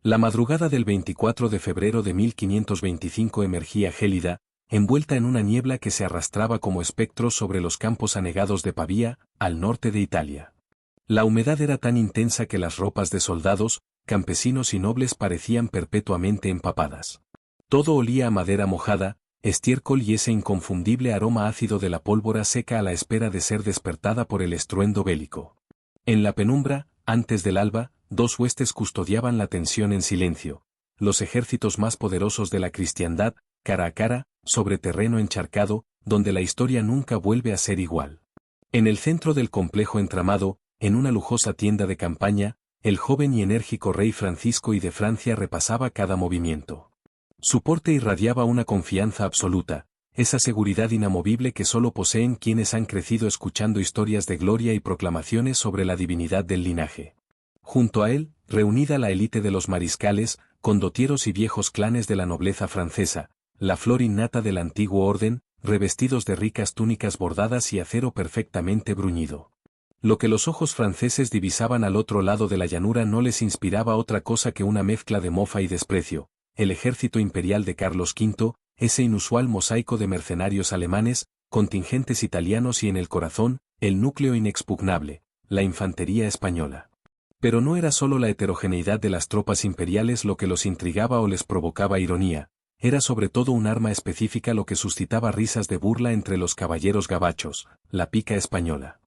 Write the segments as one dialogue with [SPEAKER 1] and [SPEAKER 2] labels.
[SPEAKER 1] La madrugada del 24 de febrero de 1525 emergía gélida, envuelta en una niebla que se arrastraba como espectro sobre los campos anegados de Pavía, al norte de Italia. La humedad era tan intensa que las ropas de soldados, campesinos y nobles parecían perpetuamente empapadas. Todo olía a madera mojada, estiércol y ese inconfundible aroma ácido de la pólvora seca a la espera de ser despertada por el estruendo bélico. En la penumbra, antes del alba, dos huestes custodiaban la tensión en silencio, los ejércitos más poderosos de la cristiandad, cara a cara, sobre terreno encharcado, donde la historia nunca vuelve a ser igual. En el centro del complejo entramado, en una lujosa tienda de campaña, el joven y enérgico rey Francisco I de Francia repasaba cada movimiento. Su porte irradiaba una confianza absoluta, esa seguridad inamovible que solo poseen quienes han crecido escuchando historias de gloria y proclamaciones sobre la divinidad del linaje. Junto a él, reunida la élite de los mariscales, condotieros y viejos clanes de la nobleza francesa, la flor innata del antiguo orden, revestidos de ricas túnicas bordadas y acero perfectamente bruñido. Lo que los ojos franceses divisaban al otro lado de la llanura no les inspiraba otra cosa que una mezcla de mofa y desprecio, el ejército imperial de Carlos V, ese inusual mosaico de mercenarios alemanes, contingentes italianos y en el corazón, el núcleo inexpugnable, la infantería española. Pero no era solo la heterogeneidad de las tropas imperiales lo que los intrigaba o les provocaba ironía, era sobre todo un arma específica lo que suscitaba risas de burla entre los caballeros gabachos, la pica española.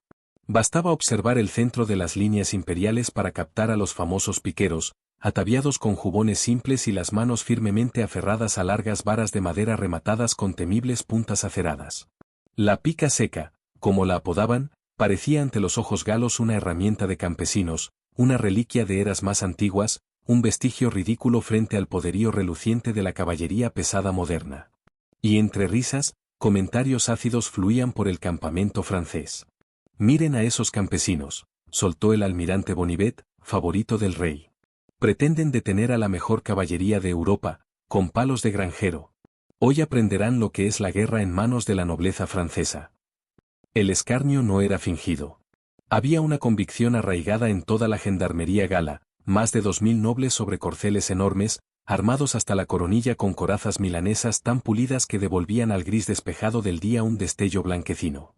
[SPEAKER 1] Bastaba observar el centro de las líneas imperiales para captar a los famosos piqueros, ataviados con jubones simples y las manos firmemente aferradas a largas varas de madera rematadas con temibles puntas aceradas. La pica seca, como la apodaban, parecía ante los ojos galos una herramienta de campesinos, una reliquia de eras más antiguas, un vestigio ridículo frente al poderío reluciente de la caballería pesada moderna. Y entre risas, comentarios ácidos fluían por el campamento francés. «Miren a esos campesinos», soltó el almirante Bonivet, favorito del rey. «Pretenden detener a la mejor caballería de Europa, con palos de granjero. Hoy aprenderán lo que es la guerra en manos de la nobleza francesa». El escarnio no era fingido. Había una convicción arraigada en toda la gendarmería gala, más de 2000 nobles sobre corceles enormes, armados hasta la coronilla con corazas milanesas tan pulidas que devolvían al gris despejado del día un destello blanquecino.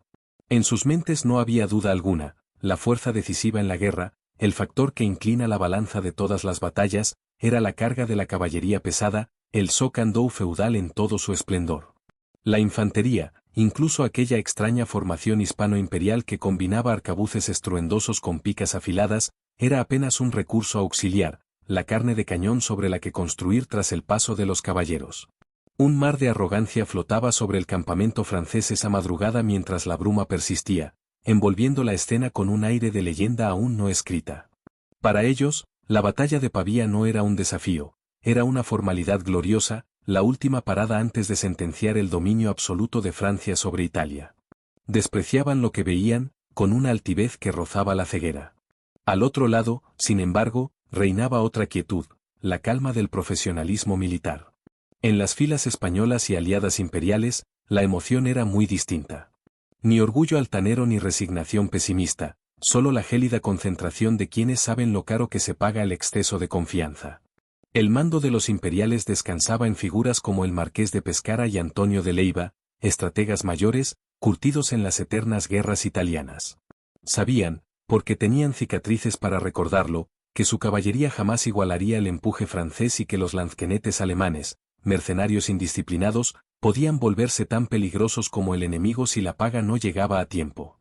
[SPEAKER 1] En sus mentes no había duda alguna, la fuerza decisiva en la guerra, el factor que inclina la balanza de todas las batallas, era la carga de la caballería pesada, el soc-and-dou feudal en todo su esplendor. La infantería, incluso aquella extraña formación hispano-imperial que combinaba arcabuces estruendosos con picas afiladas, era apenas un recurso auxiliar, la carne de cañón sobre la que construir tras el paso de los caballeros. Un mar de arrogancia flotaba sobre el campamento francés esa madrugada mientras la bruma persistía, envolviendo la escena con un aire de leyenda aún no escrita. Para ellos, la batalla de Pavía no era un desafío, era una formalidad gloriosa, la última parada antes de sentenciar el dominio absoluto de Francia sobre Italia. Despreciaban lo que veían, con una altivez que rozaba la ceguera. Al otro lado, sin embargo, reinaba otra quietud, la calma del profesionalismo militar. En las filas españolas y aliadas imperiales, la emoción era muy distinta. Ni orgullo altanero ni resignación pesimista, solo la gélida concentración de quienes saben lo caro que se paga el exceso de confianza. El mando de los imperiales descansaba en figuras como el Marqués de Pescara y Antonio de Leiva, estrategas mayores, curtidos en las eternas guerras italianas. Sabían, porque tenían cicatrices para recordarlo, que su caballería jamás igualaría el empuje francés y que los lanzquenetes alemanes, mercenarios indisciplinados, podían volverse tan peligrosos como el enemigo si la paga no llegaba a tiempo.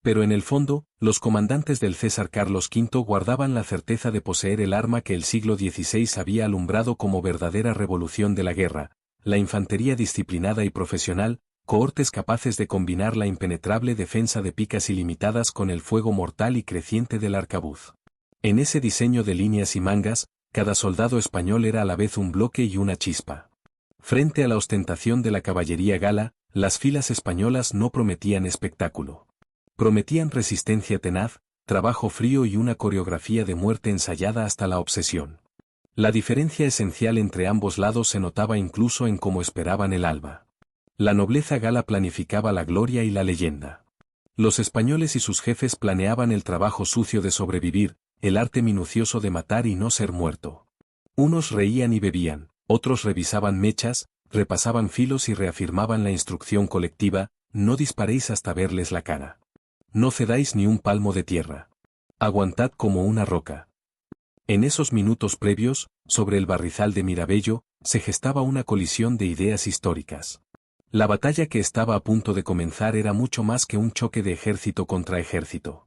[SPEAKER 1] Pero en el fondo, los comandantes del César Carlos V guardaban la certeza de poseer el arma que el siglo XVI había alumbrado como verdadera revolución de la guerra, la infantería disciplinada y profesional, cohortes capaces de combinar la impenetrable defensa de picas ilimitadas con el fuego mortal y creciente del arcabuz. En ese diseño de líneas y mangas, cada soldado español era a la vez un bloque y una chispa. Frente a la ostentación de la caballería gala, las filas españolas no prometían espectáculo. Prometían resistencia tenaz, trabajo frío y una coreografía de muerte ensayada hasta la obsesión. La diferencia esencial entre ambos lados se notaba incluso en cómo esperaban el alba. La nobleza gala planificaba la gloria y la leyenda. Los españoles y sus jefes planeaban el trabajo sucio de sobrevivir, el arte minucioso de matar y no ser muerto. Unos reían y bebían, otros revisaban mechas, repasaban filos y reafirmaban la instrucción colectiva: no disparéis hasta verles la cara. No cedáis ni un palmo de tierra. Aguantad como una roca. En esos minutos previos, sobre el barrizal de Mirabello, se gestaba una colisión de ideas históricas. La batalla que estaba a punto de comenzar era mucho más que un choque de ejército contra ejército.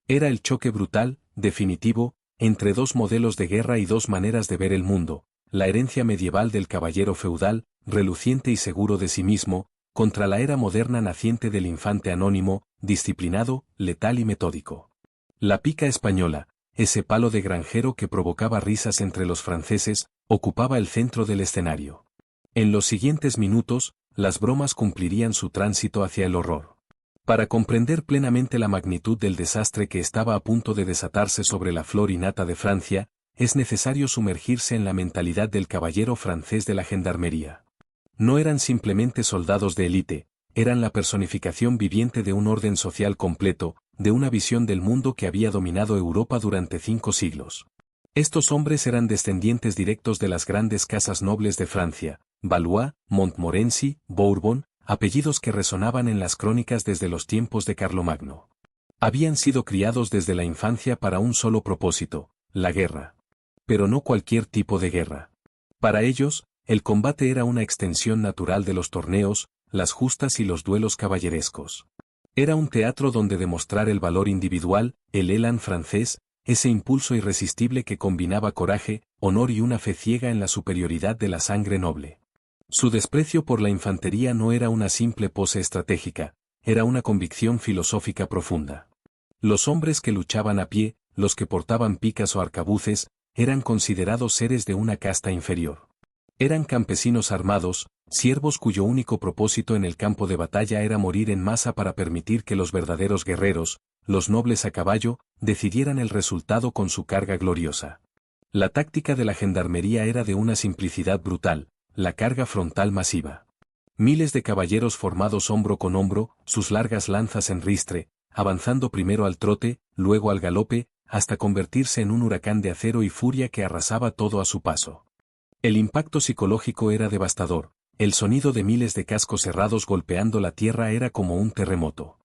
[SPEAKER 1] Era el choque brutal, definitivo, entre dos modelos de guerra y dos maneras de ver el mundo: la herencia medieval del caballero feudal, reluciente y seguro de sí mismo, contra la era moderna naciente del infante anónimo, disciplinado, letal y metódico. La pica española, ese palo de granjero que provocaba risas entre los franceses, ocupaba el centro del escenario. En los siguientes minutos, las bromas cumplirían su tránsito hacia el horror. Para comprender plenamente la magnitud del desastre que estaba a punto de desatarse sobre la flor y nata de Francia, es necesario sumergirse en la mentalidad del caballero francés de la gendarmería. No eran simplemente soldados de élite, eran la personificación viviente de un orden social completo, de una visión del mundo que había dominado Europa durante 5 siglos. Estos hombres eran descendientes directos de las grandes casas nobles de Francia: Valois, Montmorency, Bourbon, apellidos que resonaban en las crónicas desde los tiempos de Carlomagno. Habían sido criados desde la infancia para un solo propósito: la guerra. Pero no cualquier tipo de guerra. Para ellos, el combate era una extensión natural de los torneos, las justas y los duelos caballerescos. Era un teatro donde demostrar el valor individual, el élan francés, ese impulso irresistible que combinaba coraje, honor y una fe ciega en la superioridad de la sangre noble. Su desprecio por la infantería no era una simple pose estratégica, era una convicción filosófica profunda. Los hombres que luchaban a pie, los que portaban picas o arcabuces, eran considerados seres de una casta inferior. Eran campesinos armados, siervos cuyo único propósito en el campo de batalla era morir en masa para permitir que los verdaderos guerreros, los nobles a caballo, decidieran el resultado con su carga gloriosa. La táctica de la gendarmería era de una simplicidad brutal: la carga frontal masiva. Miles de caballeros formados hombro con hombro, sus largas lanzas en ristre, avanzando primero al trote, luego al galope, hasta convertirse en un huracán de acero y furia que arrasaba todo a su paso. El impacto psicológico era devastador, el sonido de miles de cascos cerrados golpeando la tierra era como un terremoto.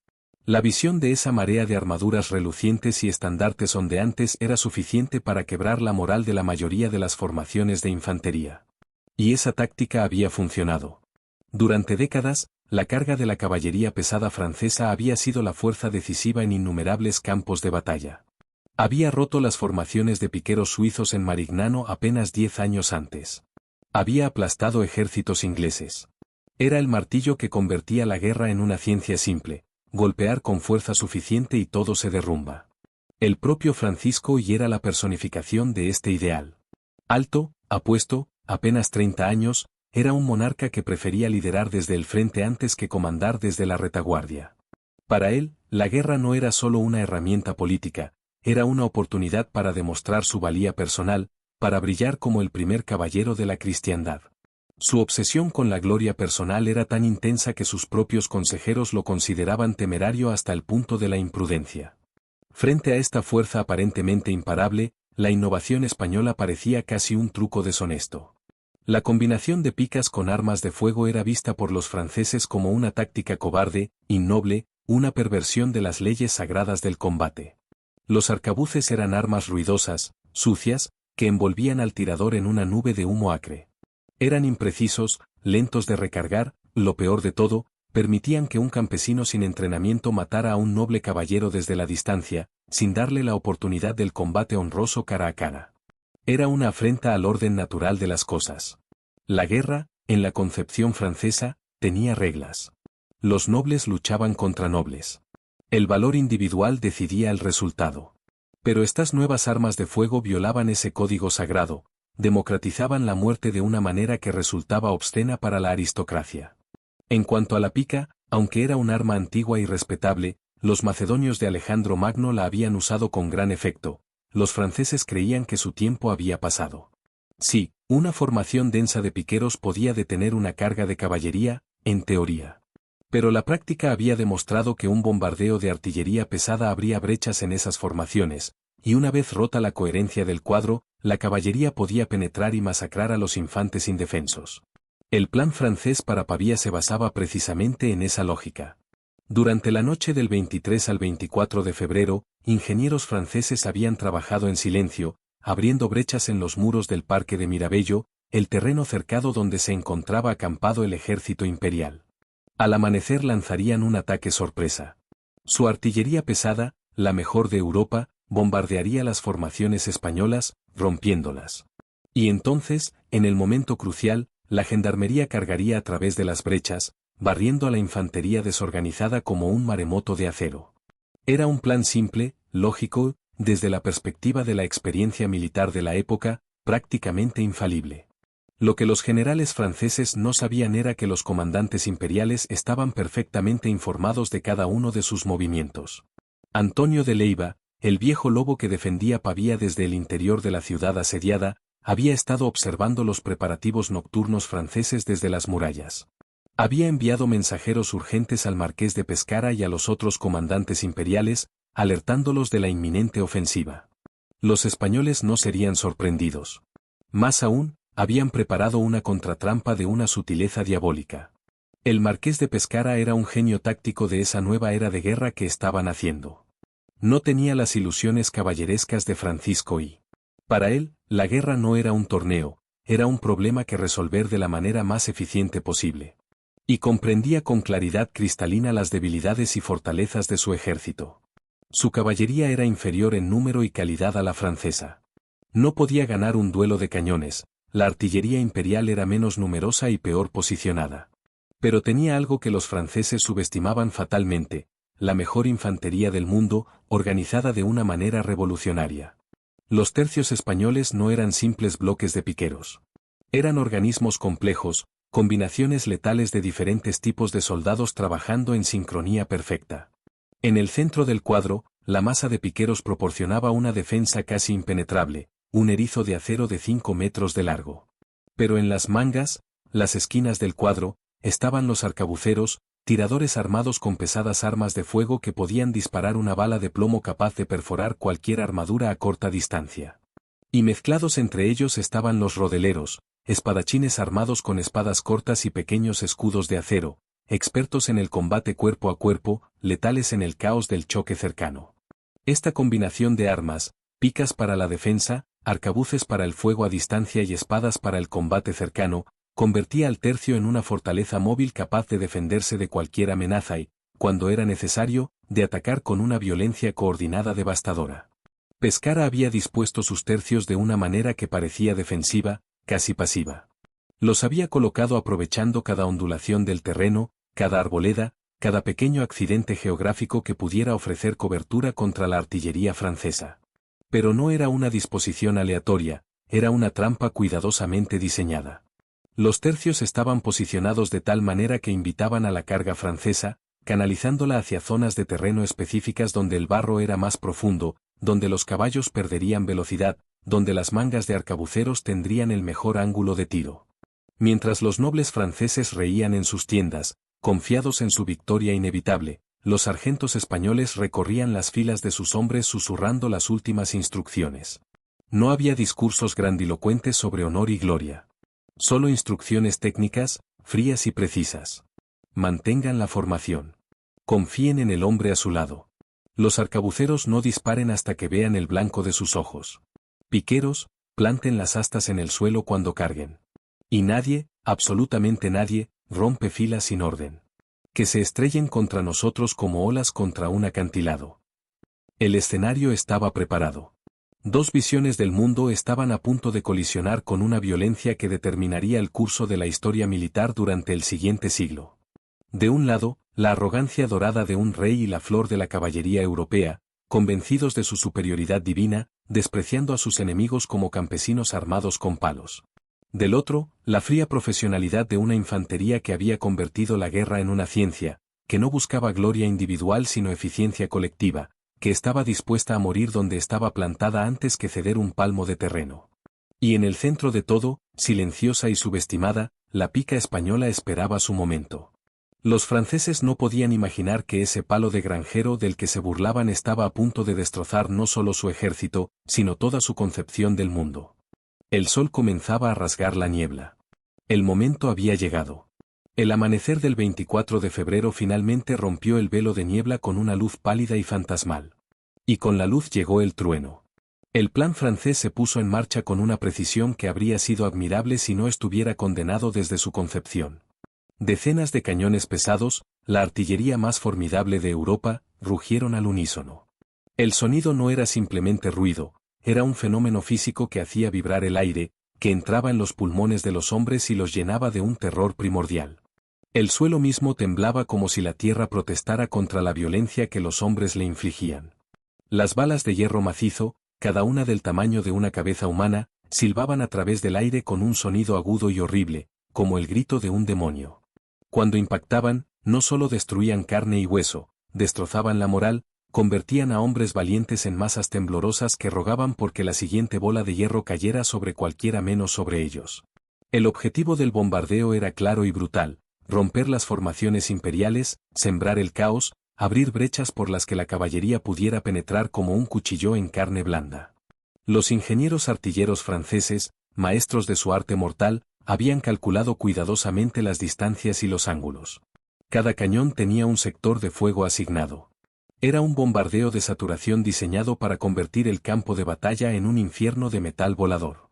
[SPEAKER 1] La visión de esa marea de armaduras relucientes y estandartes ondeantes era suficiente para quebrar la moral de la mayoría de las formaciones de infantería. Y esa táctica había funcionado. Durante décadas, la carga de la caballería pesada francesa había sido la fuerza decisiva en innumerables campos de batalla. Había roto las formaciones de piqueros suizos en Marignano apenas 10 años antes. Había aplastado ejércitos ingleses. Era el martillo que convertía la guerra en una ciencia simple: golpear con fuerza suficiente y todo se derrumba. El propio Francisco y era la personificación de este ideal. Alto, apuesto, apenas 30 años, era un monarca que prefería liderar desde el frente antes que comandar desde la retaguardia. Para él, la guerra no era solo una herramienta política, era una oportunidad para demostrar su valía personal, para brillar como el primer caballero de la cristiandad. Su obsesión con la gloria personal era tan intensa que sus propios consejeros lo consideraban temerario hasta el punto de la imprudencia. Frente a esta fuerza aparentemente imparable, la innovación española parecía casi un truco deshonesto. La combinación de picas con armas de fuego era vista por los franceses como una táctica cobarde, innoble, una perversión de las leyes sagradas del combate. Los arcabuces eran armas ruidosas, sucias, que envolvían al tirador en una nube de humo acre. Eran imprecisos, lentos de recargar, lo peor de todo, permitían que un campesino sin entrenamiento matara a un noble caballero desde la distancia, sin darle la oportunidad del combate honroso cara a cara. Era una afrenta al orden natural de las cosas. La guerra, en la concepción francesa, tenía reglas. Los nobles luchaban contra nobles. El valor individual decidía el resultado. Pero estas nuevas armas de fuego violaban ese código sagrado, democratizaban la muerte de una manera que resultaba obscena para la aristocracia. En cuanto a la pica, aunque era un arma antigua y respetable, los macedonios de Alejandro Magno la habían usado con gran efecto. Los franceses creían que su tiempo había pasado. Sí, una formación densa de piqueros podía detener una carga de caballería, en teoría. Pero la práctica había demostrado que un bombardeo de artillería pesada abría brechas en esas formaciones, y una vez rota la coherencia del cuadro, la caballería podía penetrar y masacrar a los infantes indefensos. El plan francés para Pavía se basaba precisamente en esa lógica. Durante la noche del 23 al 24 de febrero, ingenieros franceses habían trabajado en silencio, abriendo brechas en los muros del parque de Mirabello, el terreno cercado donde se encontraba acampado el ejército imperial. Al amanecer lanzarían un ataque sorpresa. Su artillería pesada, la mejor de Europa, bombardearía las formaciones españolas, rompiéndolas. Y entonces, en el momento crucial, la gendarmería cargaría a través de las brechas, barriendo a la infantería desorganizada como un maremoto de acero. Era un plan simple, lógico, desde la perspectiva de la experiencia militar de la época, prácticamente infalible. Lo que los generales franceses no sabían era que los comandantes imperiales estaban perfectamente informados de cada uno de sus movimientos. Antonio de Leiva, el viejo lobo que defendía Pavía desde el interior de la ciudad asediada, había estado observando los preparativos nocturnos franceses desde las murallas. Había enviado mensajeros urgentes al marqués de Pescara y a los otros comandantes imperiales, alertándolos de la inminente ofensiva. Los españoles no serían sorprendidos. Más aún, habían preparado una contratrampa de una sutileza diabólica. El marqués de Pescara era un genio táctico de esa nueva era de guerra que estaban haciendo. No tenía las ilusiones caballerescas de Francisco I. Para él, la guerra no era un torneo, era un problema que resolver de la manera más eficiente posible. Y comprendía con claridad cristalina las debilidades y fortalezas de su ejército. Su caballería era inferior en número y calidad a la francesa. No podía ganar un duelo de cañones, la artillería imperial era menos numerosa y peor posicionada. Pero tenía algo que los franceses subestimaban fatalmente, la mejor infantería del mundo, organizada de una manera revolucionaria. Los tercios españoles no eran simples bloques de piqueros. Eran organismos complejos, combinaciones letales de diferentes tipos de soldados trabajando en sincronía perfecta. En el centro del cuadro, la masa de piqueros proporcionaba una defensa casi impenetrable, un erizo de acero de 5 metros de largo. Pero en las mangas, las esquinas del cuadro, estaban los arcabuceros, tiradores armados con pesadas armas de fuego que podían disparar una bala de plomo capaz de perforar cualquier armadura a corta distancia. Y mezclados entre ellos estaban los rodeleros, espadachines armados con espadas cortas y pequeños escudos de acero, expertos en el combate cuerpo a cuerpo, letales en el caos del choque cercano. Esta combinación de armas, picas para la defensa, arcabuces para el fuego a distancia y espadas para el combate cercano, convertía al tercio en una fortaleza móvil capaz de defenderse de cualquier amenaza y, cuando era necesario, de atacar con una violencia coordinada devastadora. Pescara había dispuesto sus tercios de una manera que parecía defensiva, casi pasiva. Los había colocado aprovechando cada ondulación del terreno, cada arboleda, cada pequeño accidente geográfico que pudiera ofrecer cobertura contra la artillería francesa. Pero no era una disposición aleatoria, era una trampa cuidadosamente diseñada. Los tercios estaban posicionados de tal manera que invitaban a la carga francesa, canalizándola hacia zonas de terreno específicas donde el barro era más profundo, donde los caballos perderían velocidad, donde las mangas de arcabuceros tendrían el mejor ángulo de tiro. Mientras los nobles franceses reían en sus tiendas, confiados en su victoria inevitable, los sargentos españoles recorrían las filas de sus hombres susurrando las últimas instrucciones. No había discursos grandilocuentes sobre honor y gloria. Solo instrucciones técnicas, frías y precisas. Mantengan la formación. Confíen en el hombre a su lado. Los arcabuceros no disparen hasta que vean el blanco de sus ojos. Piqueros, planten las astas en el suelo cuando carguen. Y nadie, absolutamente nadie, rompe filas sin orden. Que se estrellen contra nosotros como olas contra un acantilado. El escenario estaba preparado. Dos visiones del mundo estaban a punto de colisionar con una violencia que determinaría el curso de la historia militar durante el siguiente siglo. De un lado, la arrogancia dorada de un rey y la flor de la caballería europea, convencidos de su superioridad divina, despreciando a sus enemigos como campesinos armados con palos. Del otro, la fría profesionalidad de una infantería que había convertido la guerra en una ciencia, que no buscaba gloria individual sino eficiencia colectiva, que estaba dispuesta a morir donde estaba plantada antes que ceder un palmo de terreno. Y en el centro de todo, silenciosa y subestimada, la pica española esperaba su momento. Los franceses no podían imaginar que ese palo de granjero del que se burlaban estaba a punto de destrozar no solo su ejército, sino toda su concepción del mundo. El sol comenzaba a rasgar la niebla. El momento había llegado. El amanecer del 24 de febrero finalmente rompió el velo de niebla con una luz pálida y fantasmal. Y con la luz llegó el trueno. El plan francés se puso en marcha con una precisión que habría sido admirable si no estuviera condenado desde su concepción. Decenas de cañones pesados, la artillería más formidable de Europa, rugieron al unísono. El sonido no era simplemente ruido, era un fenómeno físico que hacía vibrar el aire, que entraba en los pulmones de los hombres y los llenaba de un terror primordial. El suelo mismo temblaba como si la tierra protestara contra la violencia que los hombres le infligían. Las balas de hierro macizo, cada una del tamaño de una cabeza humana, silbaban a través del aire con un sonido agudo y horrible, como el grito de un demonio. Cuando impactaban, no solo destruían carne y hueso, destrozaban la moral, convertían a hombres valientes en masas temblorosas que rogaban porque la siguiente bola de hierro cayera sobre cualquiera menos sobre ellos. El objetivo del bombardeo era claro y brutal: romper las formaciones imperiales, sembrar el caos, abrir brechas por las que la caballería pudiera penetrar como un cuchillo en carne blanda. Los ingenieros artilleros franceses, maestros de su arte mortal, habían calculado cuidadosamente las distancias y los ángulos. Cada cañón tenía un sector de fuego asignado. Era un bombardeo de saturación diseñado para convertir el campo de batalla en un infierno de metal volador.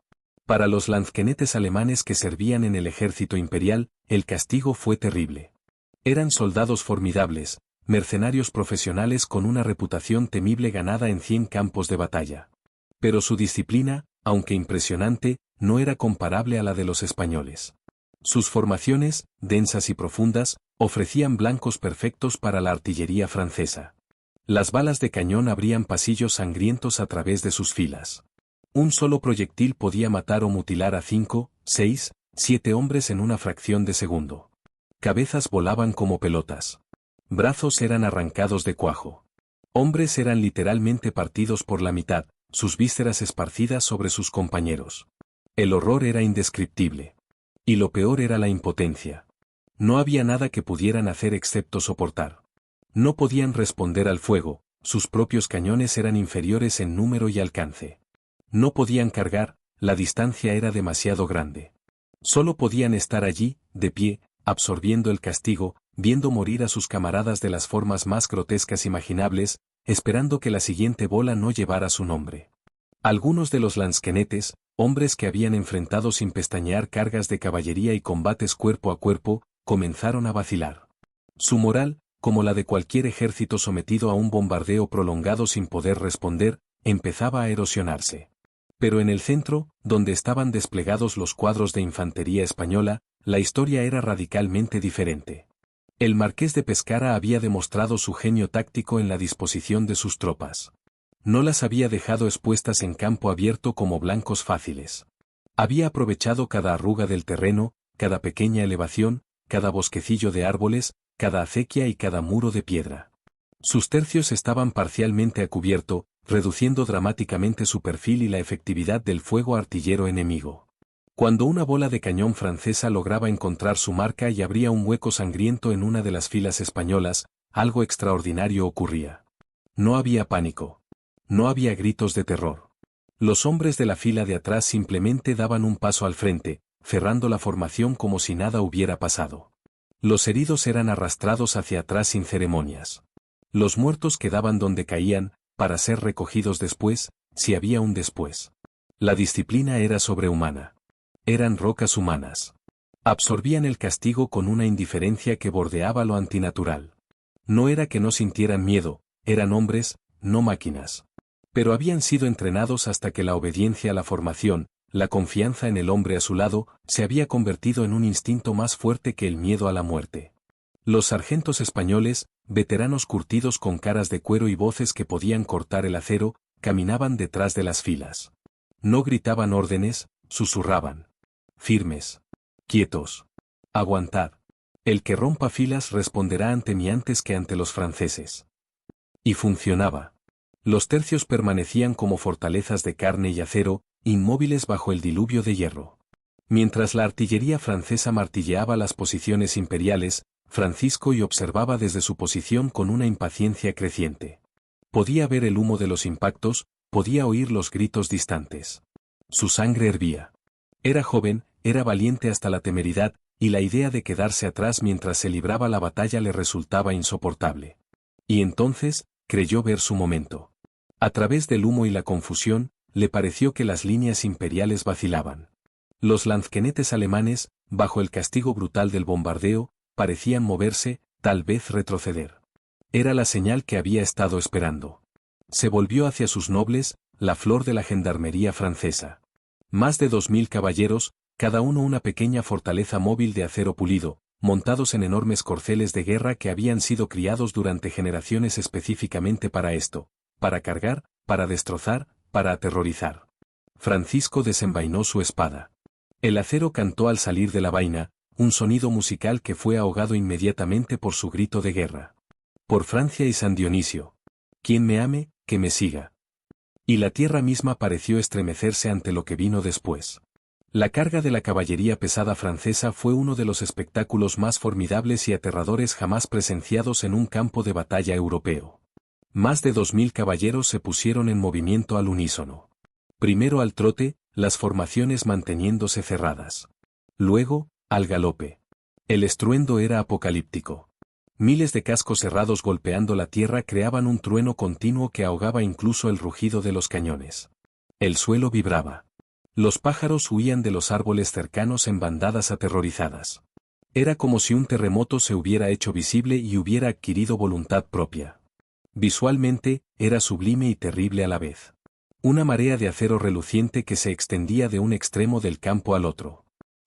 [SPEAKER 1] Para los lanzquenetes alemanes que servían en el ejército imperial, el castigo fue terrible. Eran soldados formidables, mercenarios profesionales con una reputación temible ganada en 100 campos de batalla. Pero su disciplina, aunque impresionante, no era comparable a la de los españoles. Sus formaciones, densas y profundas, ofrecían blancos perfectos para la artillería francesa. Las balas de cañón abrían pasillos sangrientos a través de sus filas. Un solo proyectil podía matar o mutilar a 5, 6, 7 hombres en una fracción de segundo. Cabezas volaban como pelotas. Brazos eran arrancados de cuajo. Hombres eran literalmente partidos por la mitad, sus vísceras esparcidas sobre sus compañeros. El horror era indescriptible. Y lo peor era la impotencia. No había nada que pudieran hacer excepto soportar. No podían responder al fuego, sus propios cañones eran inferiores en número y alcance. No podían cargar, la distancia era demasiado grande. Solo podían estar allí, de pie, absorbiendo el castigo, viendo morir a sus camaradas de las formas más grotescas imaginables, esperando que la siguiente bola no llevara su nombre. Algunos de los lanzquenetes, hombres que habían enfrentado sin pestañear cargas de caballería y combates cuerpo a cuerpo, comenzaron a vacilar. Su moral, como la de cualquier ejército sometido a un bombardeo prolongado sin poder responder, empezaba a erosionarse. Pero en el centro, donde estaban desplegados los cuadros de infantería española, la historia era radicalmente diferente. El marqués de Pescara había demostrado su genio táctico en la disposición de sus tropas. No las había dejado expuestas en campo abierto como blancos fáciles. Había aprovechado cada arruga del terreno, cada pequeña elevación, cada bosquecillo de árboles, cada acequia y cada muro de piedra. Sus tercios estaban parcialmente a cubierto, reduciendo dramáticamente su perfil y la efectividad del fuego artillero enemigo. Cuando una bola de cañón francesa lograba encontrar su marca y abría un hueco sangriento en una de las filas españolas, algo extraordinario ocurría. No había pánico. No había gritos de terror. Los hombres de la fila de atrás simplemente daban un paso al frente, cerrando la formación como si nada hubiera pasado. Los heridos eran arrastrados hacia atrás sin ceremonias. Los muertos quedaban donde caían, para ser recogidos después, si había un después. La disciplina era sobrehumana. Eran rocas humanas. Absorbían el castigo con una indiferencia que bordeaba lo antinatural. No era que no sintieran miedo, eran hombres, no máquinas. Pero habían sido entrenados hasta que la obediencia a la formación, la confianza en el hombre a su lado, se había convertido en un instinto más fuerte que el miedo a la muerte. Los sargentos españoles, veteranos curtidos con caras de cuero y voces que podían cortar el acero, caminaban detrás de las filas. No gritaban órdenes, susurraban. Firmes. Quietos. Aguantad. El que rompa filas responderá ante mí antes que ante los franceses. Y funcionaba. Los tercios permanecían como fortalezas de carne y acero, inmóviles bajo el diluvio de hierro. Mientras la artillería francesa martilleaba las posiciones imperiales, Francisco y observaba desde su posición con una impaciencia creciente. Podía ver el humo de los impactos, podía oír los gritos distantes. Su sangre hervía. Era joven, era valiente hasta la temeridad, y la idea de quedarse atrás mientras se libraba la batalla le resultaba insoportable. Y entonces, creyó ver su momento. A través del humo y la confusión, le pareció que las líneas imperiales vacilaban. Los lanzquenetes alemanes, bajo el castigo brutal del bombardeo, parecían moverse, tal vez retroceder. Era la señal que había estado esperando. Se volvió hacia sus nobles, la flor de la gendarmería francesa. Más de 2000 caballeros, cada uno una pequeña fortaleza móvil de acero pulido, montados en enormes corceles de guerra que habían sido criados durante generaciones específicamente para esto, para cargar, para destrozar, para aterrorizar. Francisco desenvainó su espada. El acero cantó al salir de la vaina, un sonido musical que fue ahogado inmediatamente por su grito de guerra. Por Francia y San Dionisio. Quien me ame, que me siga. Y la tierra misma pareció estremecerse ante lo que vino después. La carga de la caballería pesada francesa fue uno de los espectáculos más formidables y aterradores jamás presenciados en un campo de batalla europeo. Más de 2000 caballeros se pusieron en movimiento al unísono. Primero al trote, las formaciones manteniéndose cerradas. Luego, al galope. El estruendo era apocalíptico. Miles de cascos cerrados golpeando la tierra creaban un trueno continuo que ahogaba incluso el rugido de los cañones. El suelo vibraba. Los pájaros huían de los árboles cercanos en bandadas aterrorizadas. Era como si un terremoto se hubiera hecho visible y hubiera adquirido voluntad propia. Visualmente, era sublime y terrible a la vez. Una marea de acero reluciente que se extendía de un extremo del campo al otro.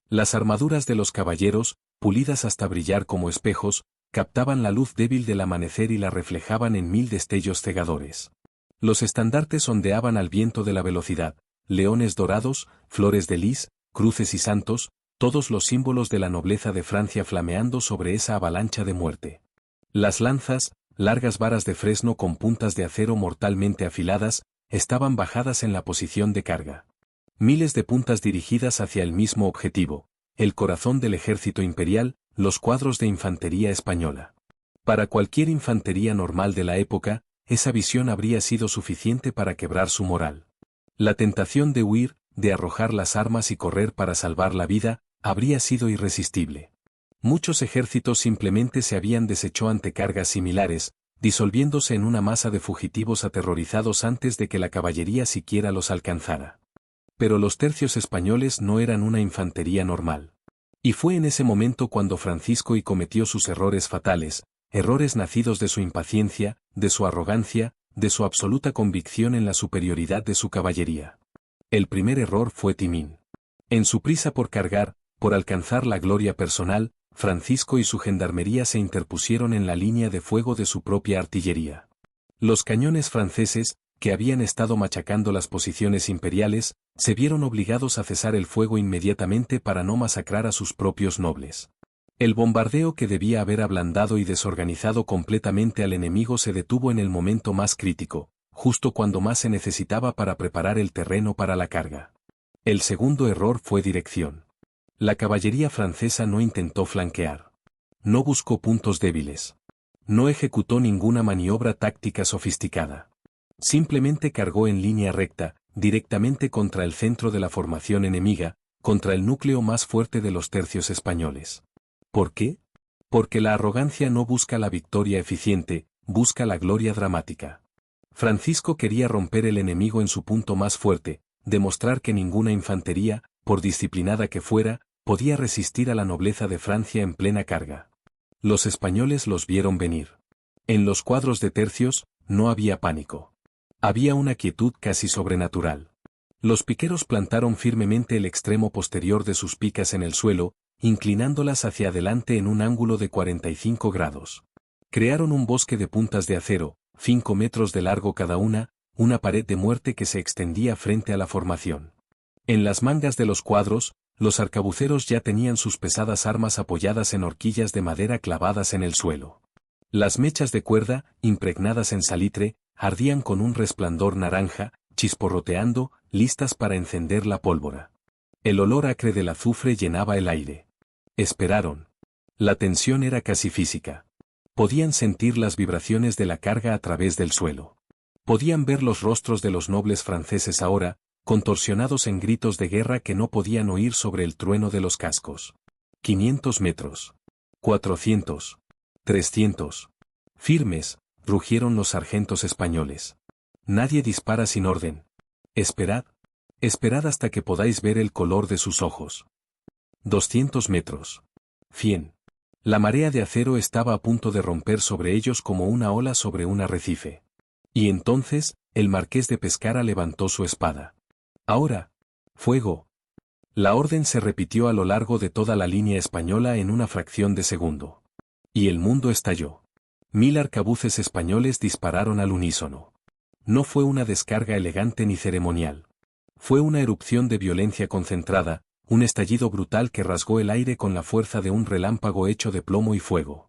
[SPEAKER 1] Las armaduras de los caballeros, pulidas hasta brillar como espejos, captaban la luz débil del amanecer y la reflejaban en 1000 destellos cegadores. Los estandartes ondeaban al viento de la velocidad, leones dorados, flores de lis, cruces y santos, todos los símbolos de la nobleza de Francia flameando sobre esa avalancha de muerte. Las lanzas, largas varas de fresno con puntas de acero mortalmente afiladas, estaban bajadas en la posición de carga. Miles de puntas dirigidas hacia el mismo objetivo, el corazón del ejército imperial, los cuadros de infantería española. Para cualquier infantería normal de la época, esa visión habría sido suficiente para quebrar su moral. La tentación de huir, de arrojar las armas y correr para salvar la vida, habría sido irresistible. Muchos ejércitos simplemente se habían deshecho ante cargas similares, disolviéndose en una masa de fugitivos aterrorizados antes de que la caballería siquiera los alcanzara. Pero los tercios españoles no eran una infantería normal. Y fue en ese momento cuando Francisco y cometió sus errores fatales, errores nacidos de su impaciencia, de su arrogancia, de su absoluta convicción en la superioridad de su caballería. El primer error fue Timín. En su prisa por cargar, por alcanzar la gloria personal, Francisco y su gendarmería se interpusieron en la línea de fuego de su propia artillería. Los cañones franceses, que habían estado machacando las posiciones imperiales, se vieron obligados a cesar el fuego inmediatamente para no masacrar a sus propios nobles. El bombardeo que debía haber ablandado y desorganizado completamente al enemigo se detuvo en el momento más crítico, justo cuando más se necesitaba para preparar el terreno para la carga. El segundo error fue dirección. La caballería francesa no intentó flanquear. No buscó puntos débiles. No ejecutó ninguna maniobra táctica sofisticada. Simplemente cargó en línea recta, directamente contra el centro de la formación enemiga, contra el núcleo más fuerte de los tercios españoles. ¿Por qué? Porque la arrogancia no busca la victoria eficiente, busca la gloria dramática. Francisco quería romper el enemigo en su punto más fuerte, demostrar que ninguna infantería, por disciplinada que fuera, podía resistir a la nobleza de Francia en plena carga. Los españoles los vieron venir. En los cuadros de tercios, no había pánico. Había una quietud casi sobrenatural. Los piqueros plantaron firmemente el extremo posterior de sus picas en el suelo, inclinándolas hacia adelante en un ángulo de 45 grados. Crearon un bosque de puntas de acero, 5 metros de largo cada una pared de muerte que se extendía frente a la formación. En las mangas de los cuadros, los arcabuceros ya tenían sus pesadas armas apoyadas en horquillas de madera clavadas en el suelo. Las mechas de cuerda, impregnadas en salitre, ardían con un resplandor naranja, chisporroteando, listas para encender la pólvora. El olor acre del azufre llenaba el aire. Esperaron. La tensión era casi física. Podían sentir las vibraciones de la carga a través del suelo. Podían ver los rostros de los nobles franceses ahora, contorsionados en gritos de guerra que no podían oír sobre el trueno de los cascos. 500 metros. 400. 300. Firmes, rugieron los sargentos españoles. Nadie dispara sin orden. Esperad. Esperad hasta que podáis ver el color de sus ojos. 200 metros. 100. La marea de acero estaba a punto de romper sobre ellos como una ola sobre un arrecife. Y entonces, el marqués de Pescara levantó su espada. Ahora. Fuego. La orden se repitió a lo largo de toda la línea española en una fracción de segundo. Y el mundo estalló. 1000 arcabuces españoles dispararon al unísono. No fue una descarga elegante ni ceremonial. Fue una erupción de violencia concentrada, un estallido brutal que rasgó el aire con la fuerza de un relámpago hecho de plomo y fuego.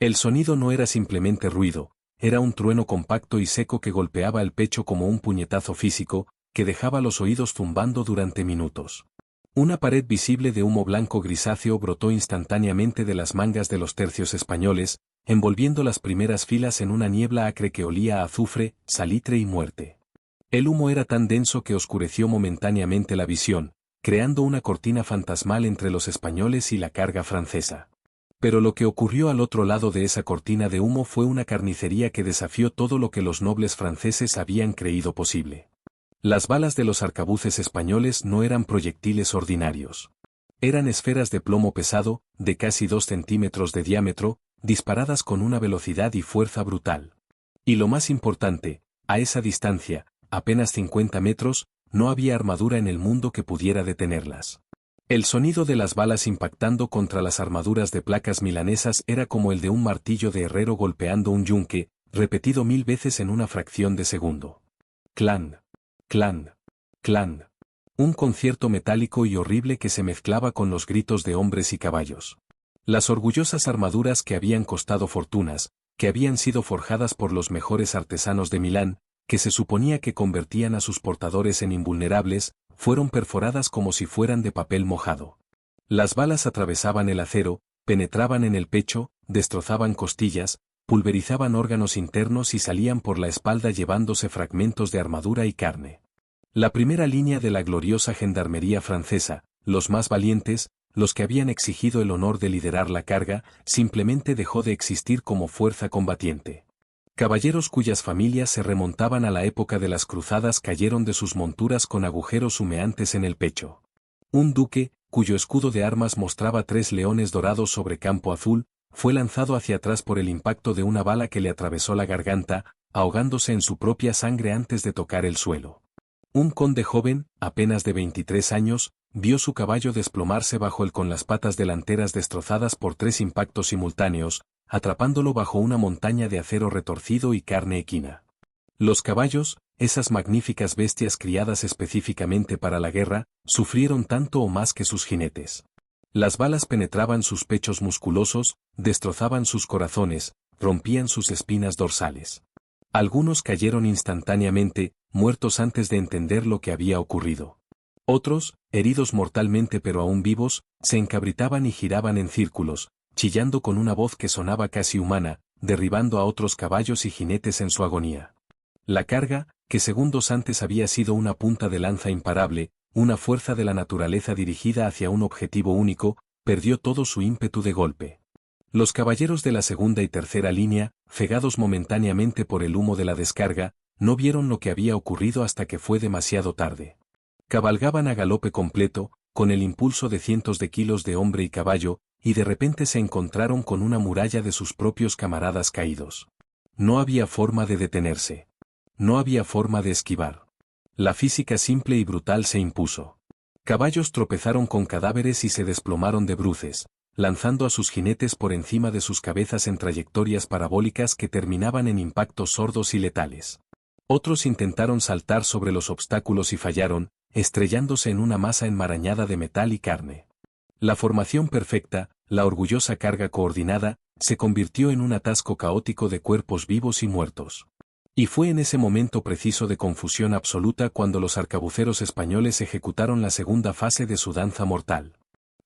[SPEAKER 1] El sonido no era simplemente ruido, era un trueno compacto y seco que golpeaba el pecho como un puñetazo físico, que dejaba los oídos zumbando durante minutos. Una pared visible de humo blanco grisáceo brotó instantáneamente de las mangas de los tercios españoles, envolviendo las primeras filas en una niebla acre que olía a azufre, salitre y muerte. El humo era tan denso que oscureció momentáneamente la visión, creando una cortina fantasmal entre los españoles y la carga francesa. Pero lo que ocurrió al otro lado de esa cortina de humo fue una carnicería que desafió todo lo que los nobles franceses habían creído posible. Las balas de los arcabuces españoles no eran proyectiles ordinarios. Eran esferas de plomo pesado, de casi 2 centímetros de diámetro, disparadas con una velocidad y fuerza brutal. Y lo más importante, a esa distancia, apenas 50 metros, no había armadura en el mundo que pudiera detenerlas. El sonido de las balas impactando contra las armaduras de placas milanesas era como el de un martillo de herrero golpeando un yunque, repetido 1000 veces en una fracción de segundo. Clan, clan, clan. Un concierto metálico y horrible que se mezclaba con los gritos de hombres y caballos. Las orgullosas armaduras que habían costado fortunas, que habían sido forjadas por los mejores artesanos de Milán, que se suponía que convertían a sus portadores en invulnerables, fueron perforadas como si fueran de papel mojado. Las balas atravesaban el acero, penetraban en el pecho, destrozaban costillas, pulverizaban órganos internos y salían por la espalda llevándose fragmentos de armadura y carne. La primera línea de la gloriosa gendarmería francesa, los más valientes, los que habían exigido el honor de liderar la carga, simplemente dejó de existir como fuerza combatiente. Caballeros cuyas familias se remontaban a la época de las cruzadas cayeron de sus monturas con agujeros humeantes en el pecho. Un duque, cuyo escudo de armas mostraba 3 leones dorados sobre campo azul, fue lanzado hacia atrás por el impacto de una bala que le atravesó la garganta, ahogándose en su propia sangre antes de tocar el suelo. Un conde joven, apenas de 23 años, vio su caballo desplomarse bajo él con las patas delanteras destrozadas por 3 impactos simultáneos, atrapándolo bajo una montaña de acero retorcido y carne equina. Los caballos, esas magníficas bestias criadas específicamente para la guerra, sufrieron tanto o más que sus jinetes. Las balas penetraban sus pechos musculosos, destrozaban sus corazones, rompían sus espinas dorsales. Algunos cayeron instantáneamente, muertos antes de entender lo que había ocurrido. Otros, heridos mortalmente pero aún vivos, se encabritaban y giraban en círculos, chillando con una voz que sonaba casi humana, derribando a otros caballos y jinetes en su agonía. La carga, que segundos antes había sido una punta de lanza imparable, una fuerza de la naturaleza dirigida hacia un objetivo único, perdió todo su ímpetu de golpe. Los caballeros de la segunda y tercera línea, cegados momentáneamente por el humo de la descarga, no vieron lo que había ocurrido hasta que fue demasiado tarde. Cabalgaban a galope completo, con el impulso de cientos de kilos de hombre y caballo, y de repente se encontraron con una muralla de sus propios camaradas caídos. No había forma de detenerse. No había forma de esquivar. La física simple y brutal se impuso. Caballos tropezaron con cadáveres y se desplomaron de bruces, lanzando a sus jinetes por encima de sus cabezas en trayectorias parabólicas que terminaban en impactos sordos y letales. Otros intentaron saltar sobre los obstáculos y fallaron, estrellándose en una masa enmarañada de metal y carne. La formación perfecta, la orgullosa carga coordinada, se convirtió en un atasco caótico de cuerpos vivos y muertos. Y fue en ese momento preciso de confusión absoluta cuando los arcabuceros españoles ejecutaron la segunda fase de su danza mortal.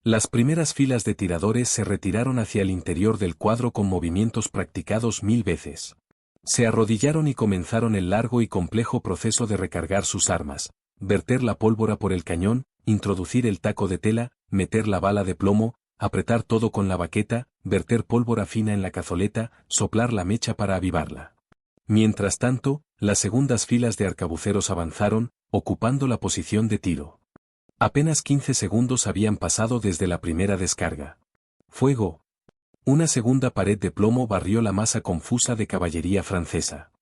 [SPEAKER 1] Las primeras filas de tiradores se retiraron hacia el interior del cuadro con movimientos practicados 1000 veces. Se arrodillaron y comenzaron el largo y complejo proceso de recargar sus armas, verter la pólvora por el cañón, introducir el taco de tela, meter la bala de plomo, apretar todo con la baqueta, verter pólvora fina en la cazoleta, soplar la mecha para avivarla. Mientras tanto, las segundas filas de arcabuceros avanzaron, ocupando la posición de tiro. Apenas 15 segundos habían pasado desde la primera descarga. ¡Fuego! Una segunda pared de plomo barrió la masa confusa de caballería francesa.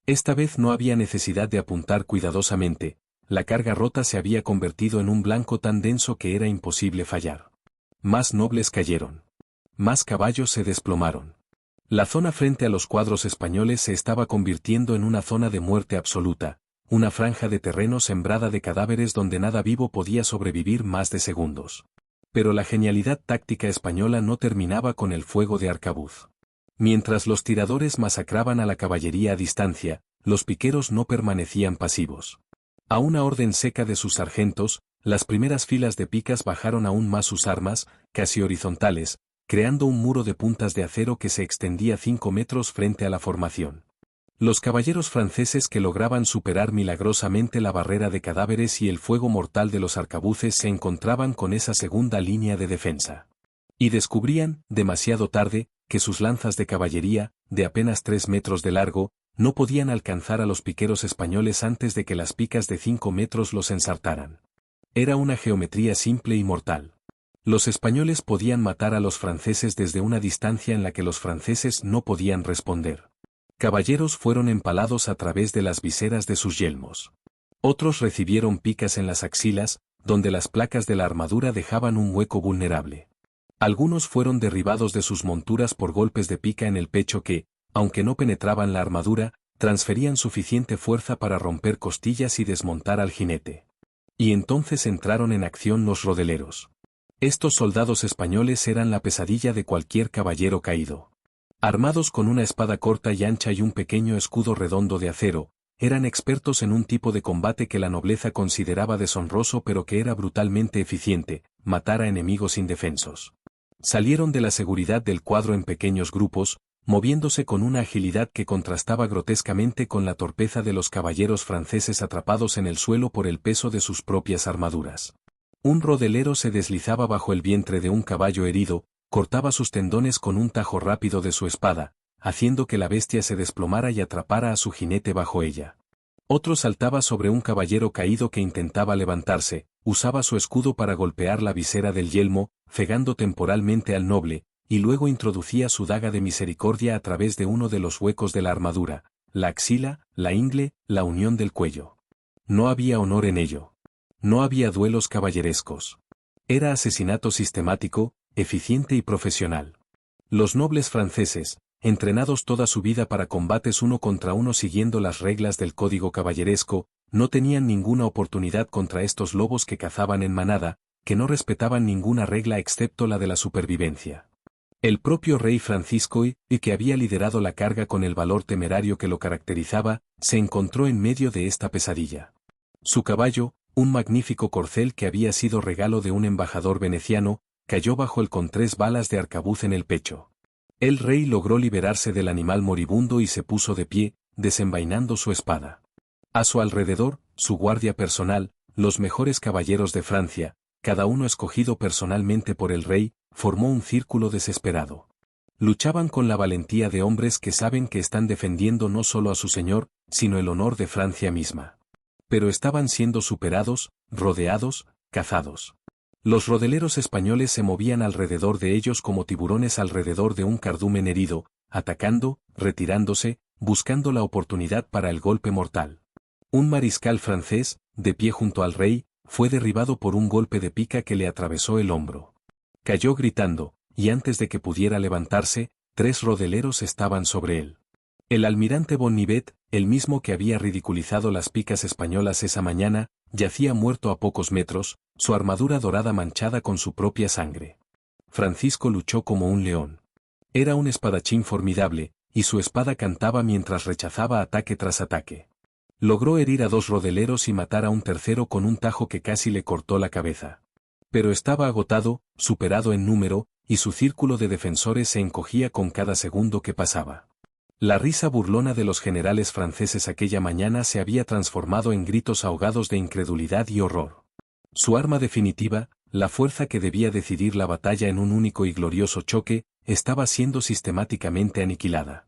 [SPEAKER 1] Esta vez no había necesidad de apuntar cuidadosamente, la carga rota se había convertido en un blanco tan denso que era imposible fallar. Más nobles cayeron. Más caballos se desplomaron. La zona frente a los cuadros españoles se estaba convirtiendo en una zona de muerte absoluta, una franja de terreno sembrada de cadáveres donde nada vivo podía sobrevivir más de segundos. Pero la genialidad táctica española no terminaba con el fuego de arcabuz. Mientras los tiradores masacraban a la caballería a distancia, los piqueros no permanecían pasivos. A una orden seca de sus sargentos, las primeras filas de picas bajaron aún más sus armas, casi horizontales, creando un muro de puntas de acero que se extendía 5 metros frente a la formación. Los caballeros franceses que lograban superar milagrosamente la barrera de cadáveres y el fuego mortal de los arcabuces se encontraban con esa segunda línea de defensa. Y descubrían, demasiado tarde, que sus lanzas de caballería, de apenas 3 metros de largo, no podían alcanzar a los piqueros españoles antes de que las picas de 5 metros los ensartaran. Era una geometría simple y mortal. Los españoles podían matar a los franceses desde una distancia en la que los franceses no podían responder. Caballeros fueron empalados a través de las viseras de sus yelmos. Otros recibieron picas en las axilas, donde las placas de la armadura dejaban un hueco vulnerable. Algunos fueron derribados de sus monturas por golpes de pica en el pecho que, aunque no penetraban la armadura, transferían suficiente fuerza para romper costillas y desmontar al jinete. Y entonces entraron en acción los rodeleros. Estos soldados españoles eran la pesadilla de cualquier caballero caído. Armados con una espada corta y ancha y un pequeño escudo redondo de acero, eran expertos en un tipo de combate que la nobleza consideraba deshonroso pero que era brutalmente eficiente, matar a enemigos indefensos. Salieron de la seguridad del cuadro en pequeños grupos, moviéndose con una agilidad que contrastaba grotescamente con la torpeza de los caballeros franceses atrapados en el suelo por el peso de sus propias armaduras. Un rodelero se deslizaba bajo el vientre de un caballo herido, cortaba sus tendones con un tajo rápido de su espada, haciendo que la bestia se desplomara y atrapara a su jinete bajo ella. Otro saltaba sobre un caballero caído que intentaba levantarse, usaba su escudo para golpear la visera del yelmo, cegando temporalmente al noble, y luego introducía su daga de misericordia a través de uno de los huecos de la armadura, la axila, la ingle, la unión del cuello. No había honor en ello. No había duelos caballerescos. Era asesinato sistemático, eficiente y profesional. Los nobles franceses, entrenados toda su vida para combates uno contra uno siguiendo las reglas del código caballeresco, no tenían ninguna oportunidad contra estos lobos que cazaban en manada, que no respetaban ninguna regla excepto la de la supervivencia. El propio rey Francisco y que había liderado la carga con el valor temerario que lo caracterizaba, se encontró en medio de esta pesadilla. Su caballo, un magnífico corcel que había sido regalo de un embajador veneciano, cayó bajo él con 3 balas de arcabuz en el pecho. El rey logró liberarse del animal moribundo y se puso de pie, desenvainando su espada. A su alrededor, su guardia personal, los mejores caballeros de Francia, cada uno escogido personalmente por el rey, formó un círculo desesperado. Luchaban con la valentía de hombres que saben que están defendiendo no solo a su señor, sino el honor de Francia misma. Pero estaban siendo superados, rodeados, cazados. Los rodeleros españoles se movían alrededor de ellos como tiburones alrededor de un cardumen herido, atacando, retirándose, buscando la oportunidad para el golpe mortal. Un mariscal francés, de pie junto al rey, fue derribado por un golpe de pica que le atravesó el hombro. Cayó gritando, y antes de que pudiera levantarse, 3 rodeleros estaban sobre él. El almirante Bonnivet, el mismo que había ridiculizado las picas españolas esa mañana, yacía muerto a pocos metros, su armadura dorada manchada con su propia sangre. Francisco luchó como un león. Era un espadachín formidable, y su espada cantaba mientras rechazaba ataque tras ataque. Logró herir a 2 rodeleros y matar a un tercero con un tajo que casi le cortó la cabeza. Pero estaba agotado, superado en número, y su círculo de defensores se encogía con cada segundo que pasaba. La risa burlona de los generales franceses aquella mañana se había transformado en gritos ahogados de incredulidad y horror. Su arma definitiva, la fuerza que debía decidir la batalla en un único y glorioso choque, estaba siendo sistemáticamente aniquilada.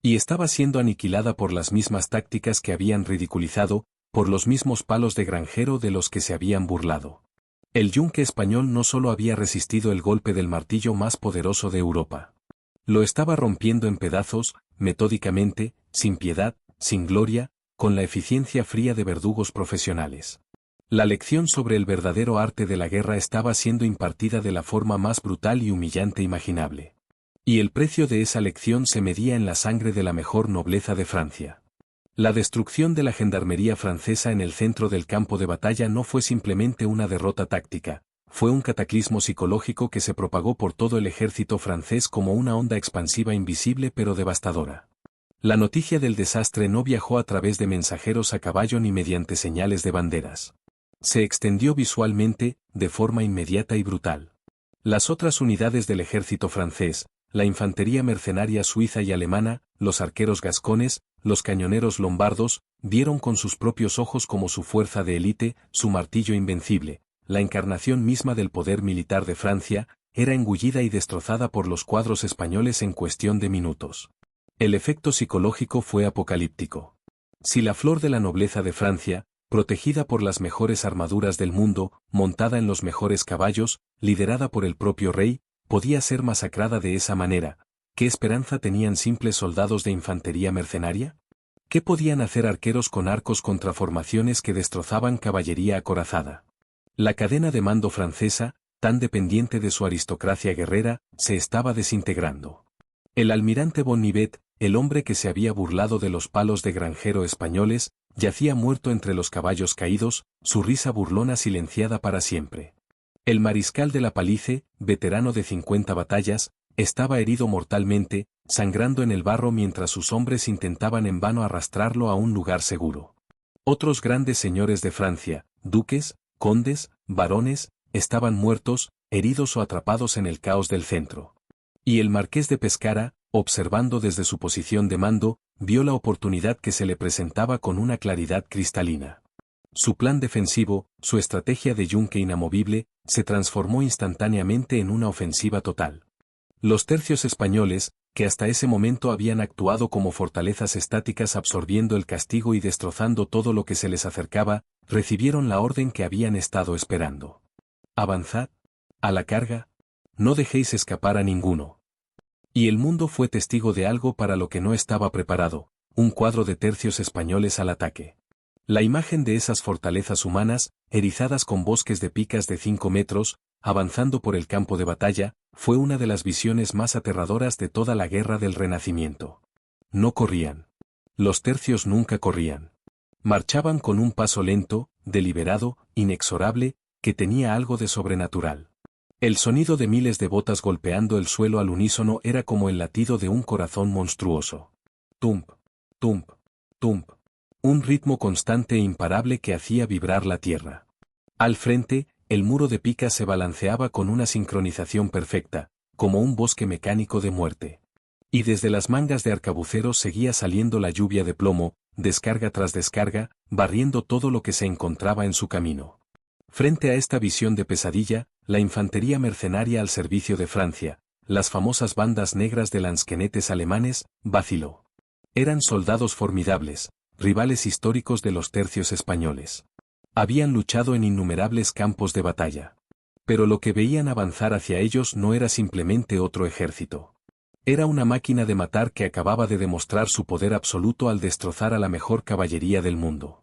[SPEAKER 1] Y estaba siendo aniquilada por las mismas tácticas que habían ridiculizado, por los mismos palos de granjero de los que se habían burlado. El yunque español no solo había resistido el golpe del martillo más poderoso de Europa. Lo estaba rompiendo en pedazos, metódicamente, sin piedad, sin gloria, con la eficiencia fría de verdugos profesionales. La lección sobre el verdadero arte de la guerra estaba siendo impartida de la forma más brutal y humillante imaginable. Y el precio de esa lección se medía en la sangre de la mejor nobleza de Francia. La destrucción de la gendarmería francesa en el centro del campo de batalla no fue simplemente una derrota táctica, fue un cataclismo psicológico que se propagó por todo el ejército francés como una onda expansiva invisible pero devastadora. La noticia del desastre no viajó a través de mensajeros a caballo ni mediante señales de banderas. Se extendió visualmente, de forma inmediata y brutal. Las otras unidades del ejército francés, la infantería mercenaria suiza y alemana, los arqueros gascones, los cañoneros lombardos, vieron con sus propios ojos como su fuerza de élite, su martillo invencible, la encarnación misma del poder militar de Francia, era engullida y destrozada por los cuadros españoles en cuestión de minutos. El efecto psicológico fue apocalíptico. Si la flor de la nobleza de Francia, protegida por las mejores armaduras del mundo, montada en los mejores caballos, liderada por el propio rey, podía ser masacrada de esa manera, ¿qué esperanza tenían simples soldados de infantería mercenaria? ¿Qué podían hacer arqueros con arcos contra formaciones que destrozaban caballería acorazada? La cadena de mando francesa, tan dependiente de su aristocracia guerrera, se estaba desintegrando. El almirante Bonnivet, el hombre que se había burlado de los palos de granjero españoles, yacía muerto entre los caballos caídos, su risa burlona silenciada para siempre. El mariscal de la Palice, veterano de 50 batallas, estaba herido mortalmente, sangrando en el barro mientras sus hombres intentaban en vano arrastrarlo a un lugar seguro. Otros grandes señores de Francia, duques, condes, barones, estaban muertos, heridos o atrapados en el caos del centro. Y el marqués de Pescara, observando desde su posición de mando, vio la oportunidad que se le presentaba con una claridad cristalina. Su plan defensivo, su estrategia de yunque inamovible, se transformó instantáneamente en una ofensiva total. Los tercios españoles, que hasta ese momento habían actuado como fortalezas estáticas absorbiendo el castigo y destrozando todo lo que se les acercaba, recibieron la orden que habían estado esperando. Avanzad. A la carga. No dejéis escapar a ninguno. Y el mundo fue testigo de algo para lo que no estaba preparado, un cuadro de tercios españoles al ataque. La imagen de esas fortalezas humanas, erizadas con bosques de picas de 5 metros, avanzando por el campo de batalla, fue una de las visiones más aterradoras de toda la guerra del Renacimiento. No corrían. Los tercios nunca corrían. Marchaban con un paso lento, deliberado, inexorable, que tenía algo de sobrenatural. El sonido de miles de botas golpeando el suelo al unísono era como el latido de un corazón monstruoso. Tump, tump, tump. Un ritmo constante e imparable que hacía vibrar la tierra. Al frente, el muro de picas se balanceaba con una sincronización perfecta, como un bosque mecánico de muerte. Y desde las mangas de arcabuceros seguía saliendo la lluvia de plomo, descarga tras descarga, barriendo todo lo que se encontraba en su camino. Frente a esta visión de pesadilla, la infantería mercenaria al servicio de Francia, las famosas bandas negras de lansquenetes alemanes, vaciló. Eran soldados formidables, rivales históricos de los tercios españoles. Habían luchado en innumerables campos de batalla. Pero lo que veían avanzar hacia ellos no era simplemente otro ejército. Era una máquina de matar que acababa de demostrar su poder absoluto al destrozar a la mejor caballería del mundo.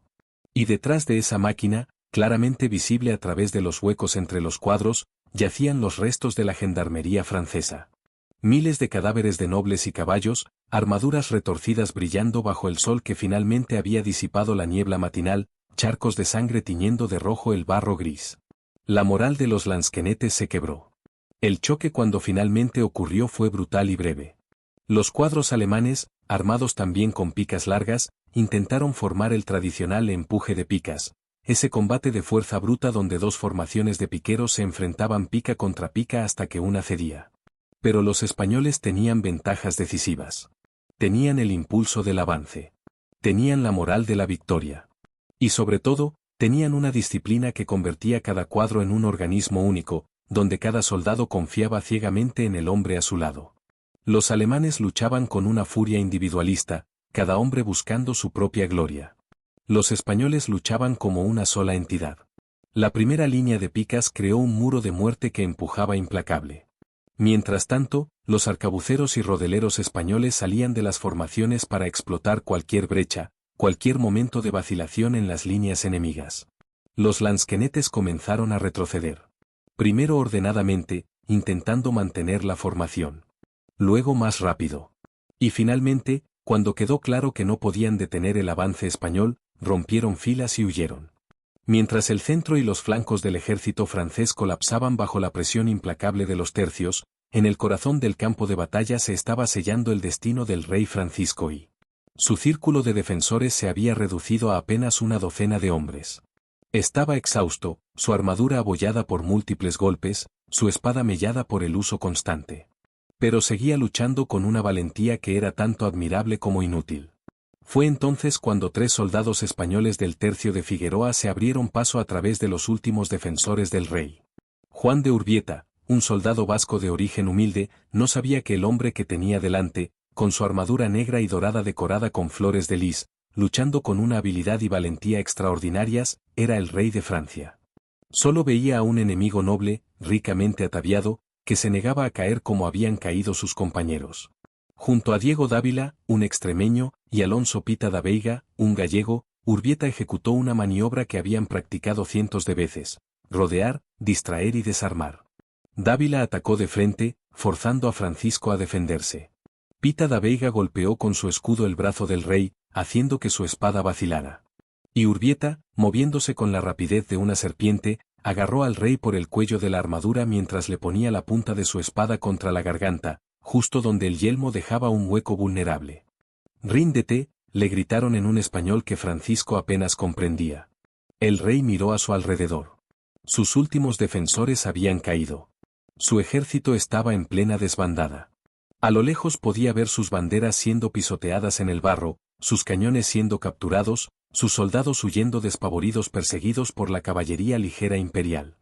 [SPEAKER 1] Y detrás de esa máquina, claramente visible a través de los huecos entre los cuadros, yacían los restos de la gendarmería francesa. Miles de cadáveres de nobles y caballos, armaduras retorcidas brillando bajo el sol que finalmente había disipado la niebla matinal, charcos de sangre tiñendo de rojo el barro gris. La moral de los lansquenetes se quebró. El choque cuando finalmente ocurrió fue brutal y breve. Los cuadros alemanes, armados también con picas largas, intentaron formar el tradicional empuje de picas, ese combate de fuerza bruta donde dos formaciones de piqueros se enfrentaban pica contra pica hasta que una cedía. Pero los españoles tenían ventajas decisivas. Tenían el impulso del avance. Tenían la moral de la victoria. Y sobre todo, tenían una disciplina que convertía cada cuadro en un organismo único, donde cada soldado confiaba ciegamente en el hombre a su lado. Los alemanes luchaban con una furia individualista, cada hombre buscando su propia gloria. Los españoles luchaban como una sola entidad. La primera línea de picas creó un muro de muerte que empujaba implacable. Mientras tanto, los arcabuceros y rodeleros españoles salían de las formaciones para explotar cualquier brecha, cualquier momento de vacilación en las líneas enemigas. Los lansquenetes comenzaron a retroceder. Primero ordenadamente, intentando mantener la formación. Luego más rápido. Y finalmente, cuando quedó claro que no podían detener el avance español, rompieron filas y huyeron. Mientras el centro y los flancos del ejército francés colapsaban bajo la presión implacable de los tercios, en el corazón del campo de batalla se estaba sellando el destino del rey Francisco y su círculo de defensores se había reducido a apenas una docena de hombres. Estaba exhausto, su armadura abollada por múltiples golpes, su espada mellada por el uso constante. Pero seguía luchando con una valentía que era tanto admirable como inútil. Fue entonces cuando 3 soldados españoles del tercio de Figueroa se abrieron paso a través de los últimos defensores del rey. Juan de Urbieta, un soldado vasco de origen humilde, no sabía que el hombre que tenía delante, con su armadura negra y dorada decorada con flores de lis, luchando con una habilidad y valentía extraordinarias, era el rey de Francia. Solo veía a un enemigo noble, ricamente ataviado, que se negaba a caer como habían caído sus compañeros. Junto a Diego Dávila, un extremeño, y Alonso Pita da Veiga, un gallego, Urbieta ejecutó una maniobra que habían practicado cientos de veces: rodear, distraer y desarmar. Dávila atacó de frente, forzando a Francisco a defenderse. Pita da Veiga golpeó con su escudo el brazo del rey, haciendo que su espada vacilara. Y Urbieta, moviéndose con la rapidez de una serpiente, agarró al rey por el cuello de la armadura mientras le ponía la punta de su espada contra la garganta, justo donde el yelmo dejaba un hueco vulnerable. «Ríndete», le gritaron en un español que Francisco apenas comprendía. El rey miró a su alrededor. Sus últimos defensores habían caído. Su ejército estaba en plena desbandada. A lo lejos podía ver sus banderas siendo pisoteadas en el barro, sus cañones siendo capturados, sus soldados huyendo despavoridos perseguidos por la caballería ligera imperial.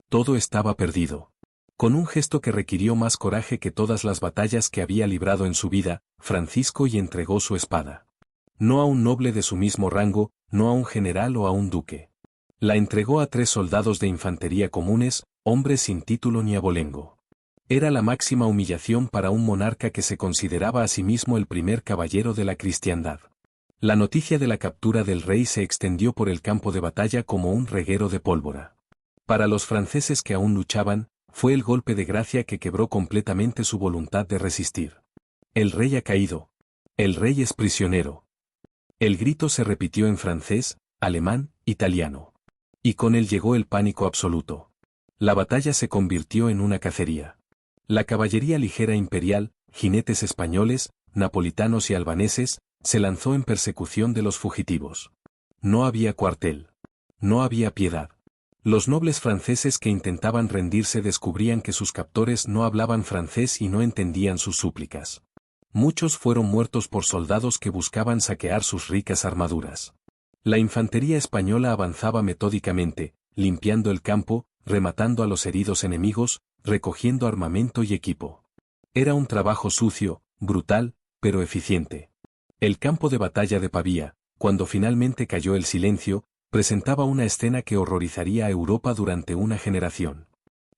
[SPEAKER 1] Todo estaba perdido. Con un gesto que requirió más coraje que todas las batallas que había librado en su vida, Francisco y entregó su espada. No a un noble de su mismo rango, no a un general o a un duque. La entregó a 3 soldados de infantería comunes, hombres sin título ni abolengo. Era la máxima humillación para un monarca que se consideraba a sí mismo el primer caballero de la cristiandad. La noticia de la captura del rey se extendió por el campo de batalla como un reguero de pólvora. Para los franceses que aún luchaban, fue el golpe de gracia que quebró completamente su voluntad de resistir. El rey ha caído. El rey es prisionero. El grito se repitió en francés, alemán, italiano. Y con él llegó el pánico absoluto. La batalla se convirtió en una cacería. La caballería ligera imperial, jinetes españoles, napolitanos y albaneses, se lanzó en persecución de los fugitivos. No había cuartel. No había piedad. Los nobles franceses que intentaban rendirse descubrían que sus captores no hablaban francés y no entendían sus súplicas. Muchos fueron muertos por soldados que buscaban saquear sus ricas armaduras. La infantería española avanzaba metódicamente, limpiando el campo, rematando a los heridos enemigos, recogiendo armamento y equipo. Era un trabajo sucio, brutal, pero eficiente. El campo de batalla de Pavía, cuando finalmente cayó el silencio, presentaba una escena que horrorizaría a Europa durante una generación.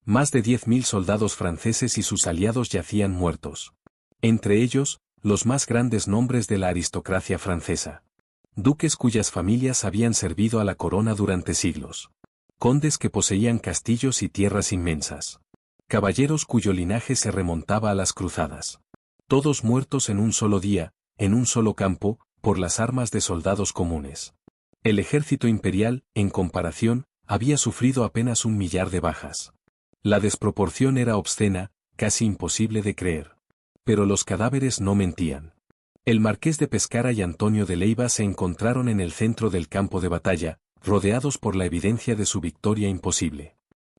[SPEAKER 1] Más de 10.000 soldados franceses y sus aliados yacían muertos. Entre ellos, los más grandes nombres de la aristocracia francesa. Duques cuyas familias habían servido a la corona durante siglos. Condes que poseían castillos y tierras inmensas. Caballeros cuyo linaje se remontaba a las cruzadas. Todos muertos en un solo día, en un solo campo, por las armas de soldados comunes. El ejército imperial, en comparación, había sufrido apenas 1 millar de bajas. La desproporción era obscena, casi imposible de creer. Pero los cadáveres no mentían. El marqués de Pescara y Antonio de Leiva se encontraron en el centro del campo de batalla, rodeados por la evidencia de su victoria imposible.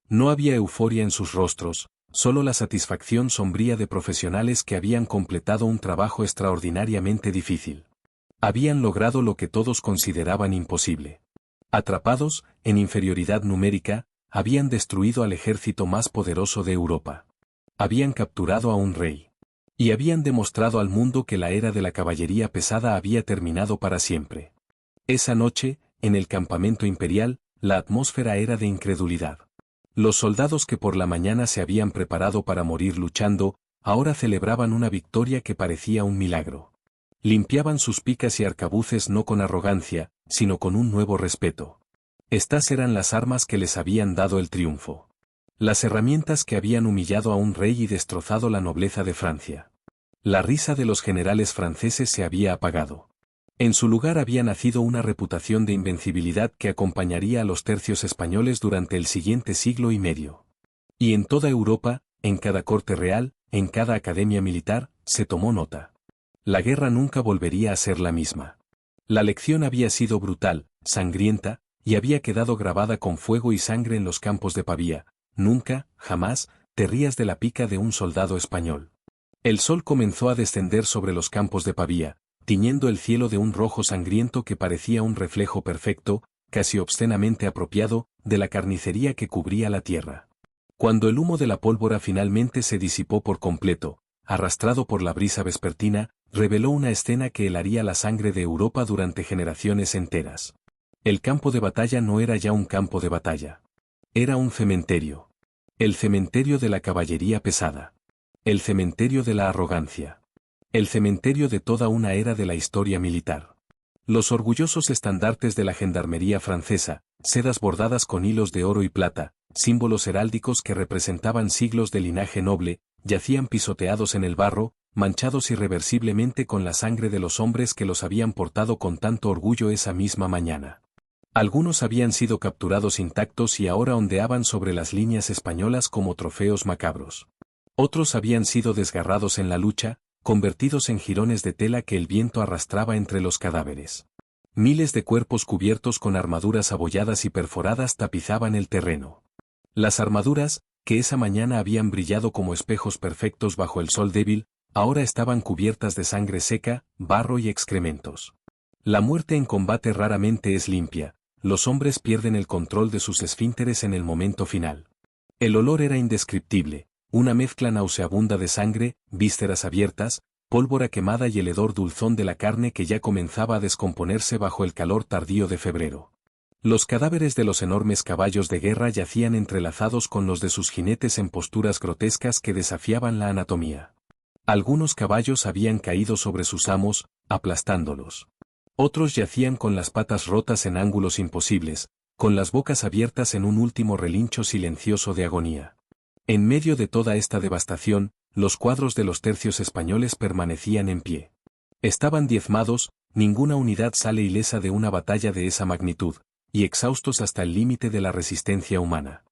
[SPEAKER 1] No había euforia en sus rostros, solo la satisfacción sombría de profesionales que habían completado un trabajo extraordinariamente difícil. Habían logrado lo que todos consideraban imposible. Atrapados, en inferioridad numérica, habían destruido al ejército más poderoso de Europa. Habían capturado a un rey. Y habían demostrado al mundo que la era de la caballería pesada había terminado para siempre. Esa noche, en el campamento imperial, la atmósfera era de incredulidad. Los soldados que por la mañana se habían preparado para morir luchando, ahora celebraban una victoria que parecía un milagro. Limpiaban sus picas y arcabuces no con arrogancia, sino con un nuevo respeto. Estas eran las armas que les habían dado el triunfo. Las herramientas que habían humillado a un rey y destrozado la nobleza de Francia. La risa de los generales franceses se había apagado. En su lugar había nacido una reputación de invencibilidad que acompañaría a los tercios españoles durante el siguiente siglo y medio. Y en toda Europa, en cada corte real, en cada academia militar, se tomó nota. La guerra nunca volvería a ser la misma. La lección había sido brutal, sangrienta, y había quedado grabada con fuego y sangre en los campos de Pavía. Nunca, jamás, te rías de la pica de un soldado español. El sol comenzó a descender sobre los campos de Pavía, tiñendo el cielo de un rojo sangriento que parecía un reflejo perfecto, casi obscenamente apropiado, de la carnicería que cubría la tierra. Cuando el humo de la pólvora finalmente se disipó por completo, arrastrado por la brisa vespertina, reveló una escena que helaría la sangre de Europa durante generaciones enteras. El campo de batalla no era ya un campo de batalla. Era un cementerio. El cementerio de la caballería pesada. El cementerio de la arrogancia. El cementerio de toda una era de la historia militar. Los orgullosos estandartes de la gendarmería francesa, sedas bordadas con hilos de oro y plata, símbolos heráldicos que representaban siglos de linaje noble, yacían pisoteados en el barro, manchados irreversiblemente con la sangre de los hombres que los habían portado con tanto orgullo esa misma mañana. Algunos habían sido capturados intactos y ahora ondeaban sobre las líneas españolas como trofeos macabros. Otros habían sido desgarrados en la lucha, convertidos en jirones de tela que el viento arrastraba entre los cadáveres. Miles de cuerpos cubiertos con armaduras abolladas y perforadas tapizaban el terreno. Las armaduras, que esa mañana habían brillado como espejos perfectos bajo el sol débil, ahora estaban cubiertas de sangre seca, barro y excrementos. La muerte en combate raramente es limpia, los hombres pierden el control de sus esfínteres en el momento final. El olor era indescriptible. Una mezcla nauseabunda de sangre, vísceras abiertas, pólvora quemada y el hedor dulzón de la carne que ya comenzaba a descomponerse bajo el calor tardío de febrero. Los cadáveres de los enormes caballos de guerra yacían entrelazados con los de sus jinetes en posturas grotescas que desafiaban la anatomía. Algunos caballos habían caído sobre sus amos, aplastándolos. Otros yacían con las patas rotas en ángulos imposibles, con las bocas abiertas en un último relincho silencioso de agonía. En medio de toda esta devastación, los cuadros de los tercios españoles permanecían en pie. Estaban diezmados, ninguna unidad sale ilesa de una batalla de esa magnitud, y exhaustos hasta el límite de la resistencia humana.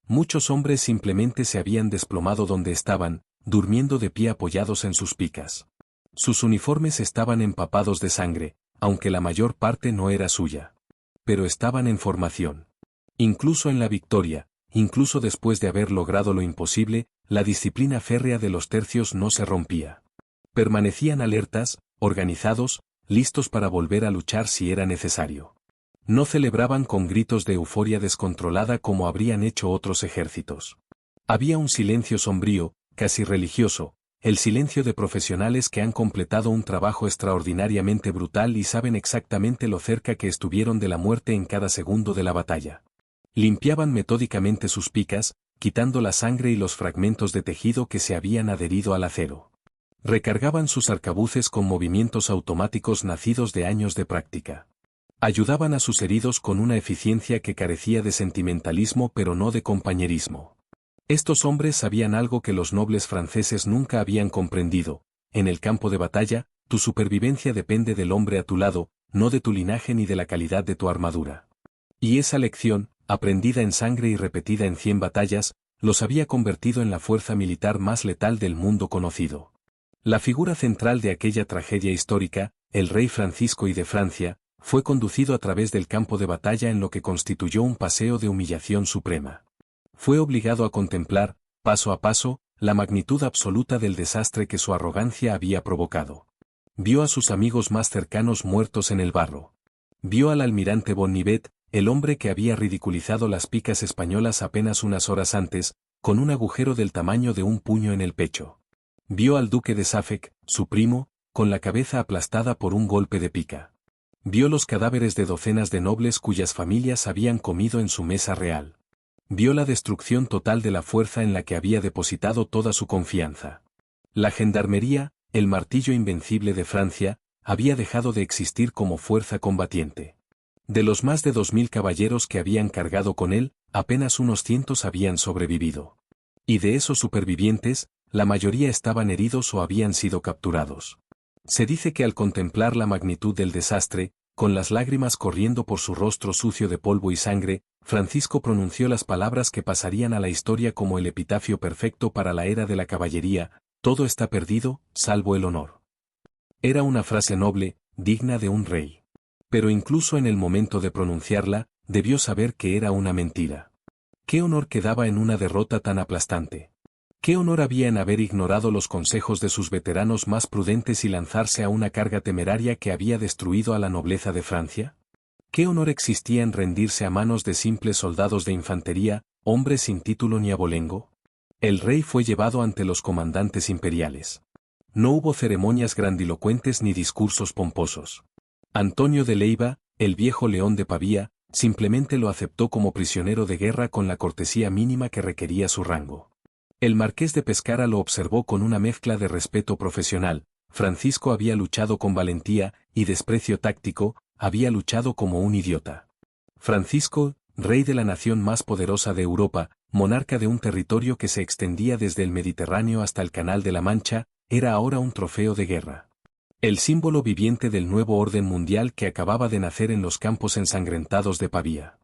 [SPEAKER 1] Muchos hombres simplemente se habían desplomado donde estaban, durmiendo de pie apoyados en sus picas. Sus uniformes estaban empapados de sangre, aunque la mayor parte no era suya. Pero estaban en formación. Incluso en la victoria, incluso después de haber logrado lo imposible, la disciplina férrea de los tercios no se rompía. Permanecían alertas, organizados, listos para volver a luchar si era necesario. No celebraban con gritos de euforia descontrolada como habrían hecho otros ejércitos. Había un silencio sombrío, casi religioso, el silencio de profesionales que han completado un trabajo extraordinariamente brutal y saben exactamente lo cerca que estuvieron de la muerte en cada segundo de la batalla. Limpiaban metódicamente sus picas, quitando la sangre y los fragmentos de tejido que se habían adherido al acero. Recargaban sus arcabuces con movimientos automáticos nacidos de años de práctica. Ayudaban a sus heridos con una eficiencia que carecía de sentimentalismo pero no de compañerismo. Estos hombres sabían algo que los nobles franceses nunca habían comprendido: en el campo de batalla, tu supervivencia depende del hombre a tu lado, no de tu linaje ni de la calidad de tu armadura. Y esa lección, aprendida en sangre y repetida en 100 batallas, los había convertido en la fuerza militar más letal del mundo conocido. La figura central de aquella tragedia histórica, el rey Francisco I de Francia, fue conducido a través del campo de batalla en lo que constituyó un paseo de humillación suprema. Fue obligado a contemplar, paso a paso, la magnitud absoluta del desastre que su arrogancia había provocado. Vio a sus amigos más cercanos muertos en el barro. Vio al almirante Bonnivet, el hombre que había ridiculizado las picas españolas apenas unas horas antes, con un agujero del tamaño de un puño en el pecho. Vio al duque de Suffolk, su primo, con la cabeza aplastada por un golpe de pica. Vio los cadáveres de docenas de nobles cuyas familias habían comido en su mesa real. Vio la destrucción total de la fuerza en la que había depositado toda su confianza. La gendarmería, el martillo invencible de Francia, había dejado de existir como fuerza combatiente. De los más de 2000 caballeros que habían cargado con él, apenas unos cientos habían sobrevivido. Y de esos supervivientes, la mayoría estaban heridos o habían sido capturados. Se dice que al contemplar la magnitud del desastre, con las lágrimas corriendo por su rostro sucio de polvo y sangre, Francisco pronunció las palabras que pasarían a la historia como el epitafio perfecto para la era de la caballería: todo está perdido, salvo el honor. Era una frase noble, digna de un rey. Pero incluso en el momento de pronunciarla, debió saber que era una mentira. ¿Qué honor quedaba en una derrota tan aplastante? ¿Qué honor había en haber ignorado los consejos de sus veteranos más prudentes y lanzarse a una carga temeraria que había destruido a la nobleza de Francia? ¿Qué honor existía en rendirse a manos de simples soldados de infantería, hombres sin título ni abolengo? El rey fue llevado ante los comandantes imperiales. No hubo ceremonias grandilocuentes ni discursos pomposos. Antonio de Leiva, el viejo león de Pavía, simplemente lo aceptó como prisionero de guerra con la cortesía mínima que requería su rango. El marqués de Pescara lo observó con una mezcla de respeto profesional. Francisco había luchado con valentía y desprecio táctico, había luchado como un idiota. Francisco, rey de la nación más poderosa de Europa, monarca de un territorio que se extendía desde el Mediterráneo hasta el Canal de la Mancha, era ahora un trofeo de guerra. El símbolo viviente del nuevo orden mundial que acababa de nacer en los campos ensangrentados de Pavía.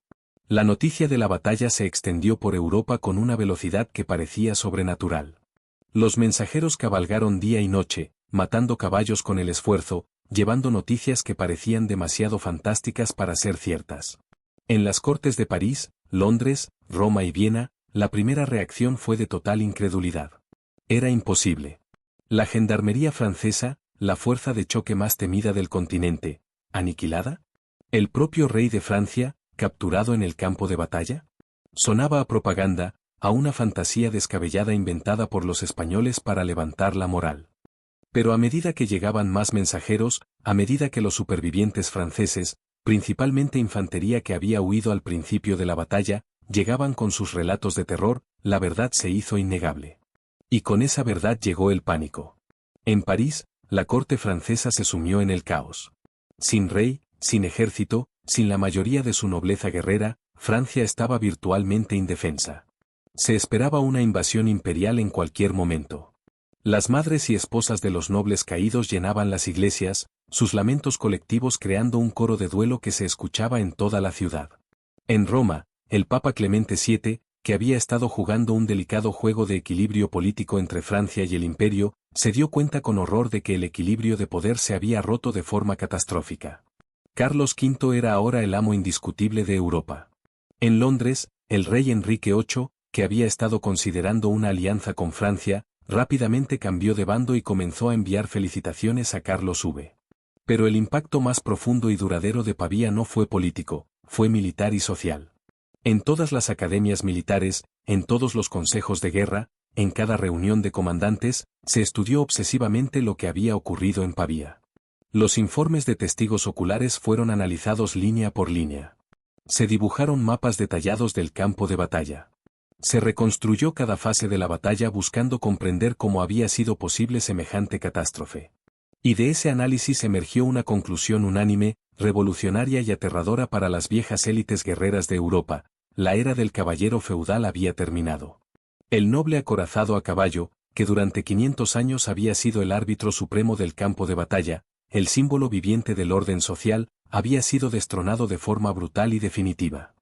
[SPEAKER 1] La noticia de la batalla se extendió por Europa con una velocidad que parecía sobrenatural. Los mensajeros cabalgaron día y noche, matando caballos con el esfuerzo, llevando noticias que parecían demasiado fantásticas para ser ciertas. En las cortes de París, Londres, Roma y Viena, la primera reacción fue de total incredulidad. Era imposible. La gendarmería francesa, la fuerza de choque más temida del continente, ¿aniquilada? ¿El propio rey de Francia, capturado en el campo de batalla? Sonaba a propaganda, a una fantasía descabellada inventada por los españoles para levantar la moral. Pero a medida que llegaban más mensajeros, a medida que los supervivientes franceses, principalmente infantería que había huido al principio de la batalla, llegaban con sus relatos de terror, la verdad se hizo innegable. Y con esa verdad llegó el pánico. En París, la corte francesa se sumió en el caos. Sin rey, sin ejército, sin la mayoría de su nobleza guerrera, Francia estaba virtualmente indefensa. Se esperaba una invasión imperial en cualquier momento. Las madres y esposas de los nobles caídos llenaban las iglesias, sus lamentos colectivos creando un coro de duelo que se escuchaba en toda la ciudad. En Roma, el Papa Clemente VII, que había estado jugando un delicado juego de equilibrio político entre Francia y el Imperio, se dio cuenta con horror de que el equilibrio de poder se había roto de forma catastrófica. Carlos V era ahora el amo indiscutible de Europa. En Londres, el rey Enrique VIII, que había estado considerando una alianza con Francia, rápidamente cambió de bando y comenzó a enviar felicitaciones a Carlos V. Pero el impacto más profundo y duradero de Pavía no fue político, fue militar y social. En todas las academias militares, en todos los consejos de guerra, en cada reunión de comandantes, se estudió obsesivamente lo que había ocurrido en Pavía. Los informes de testigos oculares fueron analizados línea por línea. Se dibujaron mapas detallados del campo de batalla. Se reconstruyó cada fase de la batalla buscando comprender cómo había sido posible semejante catástrofe. Y de ese análisis emergió una conclusión unánime, revolucionaria y aterradora para las viejas élites guerreras de Europa: la era del caballero feudal había terminado. El noble acorazado a caballo, que durante 500 años había sido el árbitro supremo del campo de batalla, el símbolo viviente del orden social, había sido destronado de forma brutal y definitiva.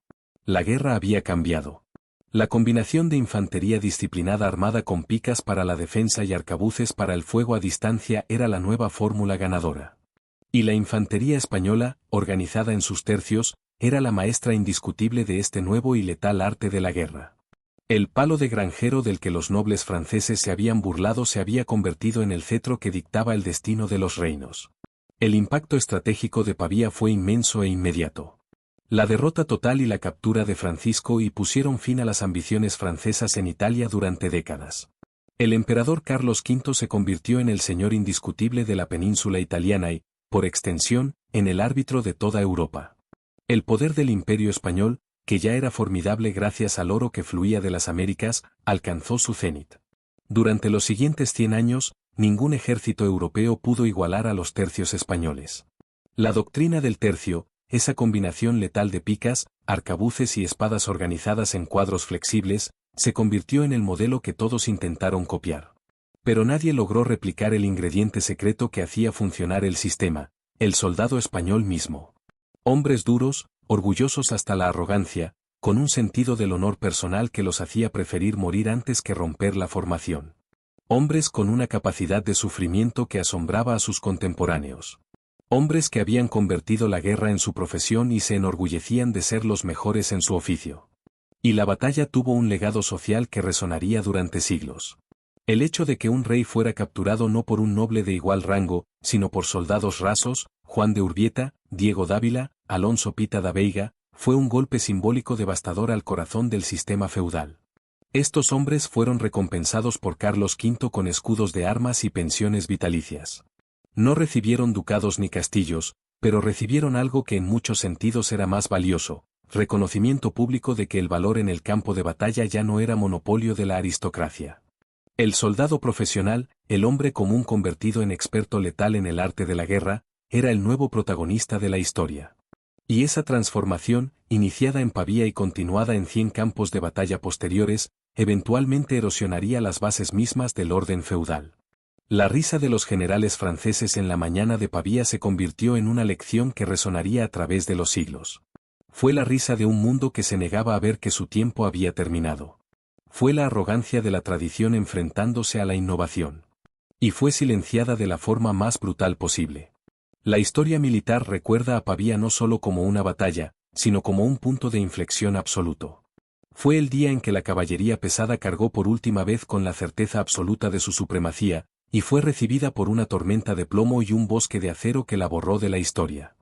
[SPEAKER 1] La guerra había cambiado. La combinación de infantería disciplinada armada con picas para la defensa y arcabuces para el fuego a distancia era la nueva fórmula ganadora. Y la infantería española, organizada en sus tercios, era la maestra indiscutible de este nuevo y letal arte de la guerra. El palo de granjero del que los nobles franceses se habían burlado se había convertido en el cetro que dictaba el destino de los reinos. El impacto estratégico de Pavía fue inmenso e inmediato. La derrota total y la captura de Francisco I pusieron fin a las ambiciones francesas en Italia durante décadas. El emperador Carlos V se convirtió en el señor indiscutible de la península italiana y, por extensión, en el árbitro de toda Europa. El poder del Imperio español, que ya era formidable gracias al oro que fluía de las Américas, alcanzó su cenit. Durante los siguientes 100 años, ningún ejército europeo pudo igualar a los tercios españoles. La doctrina del tercio, esa combinación letal de picas, arcabuces y espadas organizadas en cuadros flexibles, se convirtió en el modelo que todos intentaron copiar. Pero nadie logró replicar el ingrediente secreto que hacía funcionar el sistema, el soldado español mismo. Hombres duros, orgullosos hasta la arrogancia, con un sentido del honor personal que los hacía preferir morir antes que romper la formación. Hombres con una capacidad de sufrimiento que asombraba a sus contemporáneos. Hombres que habían convertido la guerra en su profesión y se enorgullecían de ser los mejores en su oficio. Y la batalla tuvo un legado social que resonaría durante siglos. El hecho de que un rey fuera capturado no por un noble de igual rango, sino por soldados rasos, Juan de Urbieta, Diego Dávila, Alonso Pita da Veiga, fue un golpe simbólico devastador al corazón del sistema feudal. Estos hombres fueron recompensados por Carlos V con escudos de armas y pensiones vitalicias. No recibieron ducados ni castillos, pero recibieron algo que en muchos sentidos era más valioso, reconocimiento público de que el valor en el campo de batalla ya no era monopolio de la aristocracia. El soldado profesional, el hombre común convertido en experto letal en el arte de la guerra, era el nuevo protagonista de la historia. Y esa transformación, iniciada en Pavía y continuada en 100 campos de batalla posteriores, eventualmente erosionaría las bases mismas del orden feudal. La risa de los generales franceses en la mañana de Pavía se convirtió en una lección que resonaría a través de los siglos. Fue la risa de un mundo que se negaba a ver que su tiempo había terminado. Fue la arrogancia de la tradición enfrentándose a la innovación. Y fue silenciada de la forma más brutal posible. La historia militar recuerda a Pavía no solo como una batalla, sino como un punto de inflexión absoluto. Fue el día en que la caballería pesada cargó por última vez con la certeza absoluta de su supremacía, y fue recibida por una tormenta de plomo y un bosque de acero que la borró de la historia.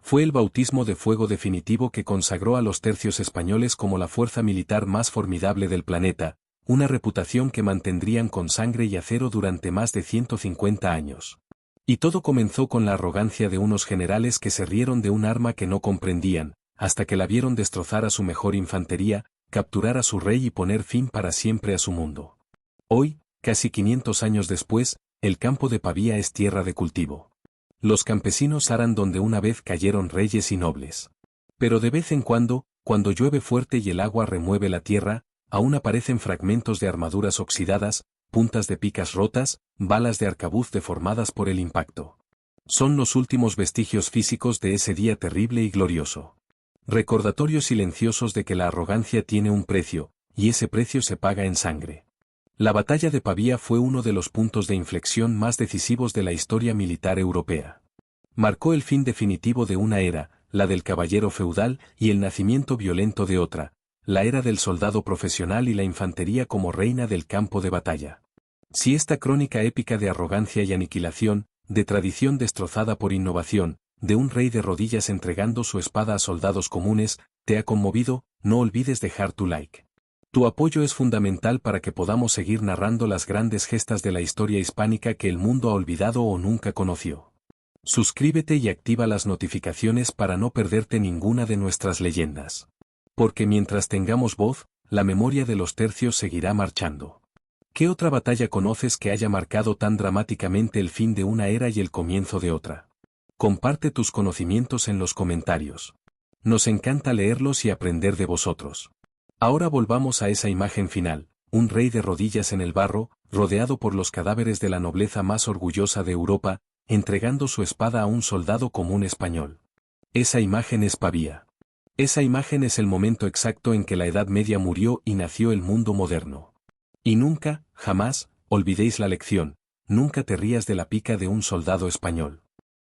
[SPEAKER 1] Fue el bautismo de fuego definitivo que consagró a los tercios españoles como la fuerza militar más formidable del planeta, una reputación que mantendrían con sangre y acero durante más de 150 años. Y todo comenzó con la arrogancia de unos generales que se rieron de un arma que no comprendían, hasta que la vieron destrozar a su mejor infantería, capturar a su rey y poner fin para siempre a su mundo. Hoy, casi 500 años después, el campo de Pavía es tierra de cultivo. Los campesinos aran donde una vez cayeron reyes y nobles. Pero de vez en cuando llueve fuerte y el agua remueve la tierra, aún aparecen fragmentos de armaduras oxidadas, puntas de picas rotas, balas de arcabuz deformadas por el impacto. Son los últimos vestigios físicos de ese día terrible y glorioso. Recordatorios silenciosos de que la arrogancia tiene un precio, y ese precio se paga en sangre. La batalla de Pavía fue uno de los puntos de inflexión más decisivos de la historia militar europea. Marcó el fin definitivo de una era, la del caballero feudal, y el nacimiento violento de otra, la era del soldado profesional y la infantería como reina del campo de batalla. Si esta crónica épica de arrogancia y aniquilación, de tradición destrozada por innovación, de un rey de rodillas entregando su espada a soldados comunes, te ha conmovido, no olvides dejar tu like. Tu apoyo es fundamental para que podamos seguir narrando las grandes gestas de la historia hispánica que el mundo ha olvidado o nunca conoció. Suscríbete y activa las notificaciones para no perderte ninguna de nuestras leyendas. Porque mientras tengamos voz, la memoria de los tercios seguirá marchando. ¿Qué otra batalla conoces que haya marcado tan dramáticamente el fin de una era y el comienzo de otra? Comparte tus conocimientos en los comentarios. Nos encanta leerlos y aprender de vosotros. Ahora volvamos a esa imagen final, un rey de rodillas en el barro, rodeado por los cadáveres de la nobleza más orgullosa de Europa, entregando su espada a un soldado común español. Esa imagen es Pavía. Esa imagen es el momento exacto en que la Edad Media murió y nació el mundo moderno. Y nunca, jamás, olvidéis la lección, nunca te rías de la pica de un soldado español.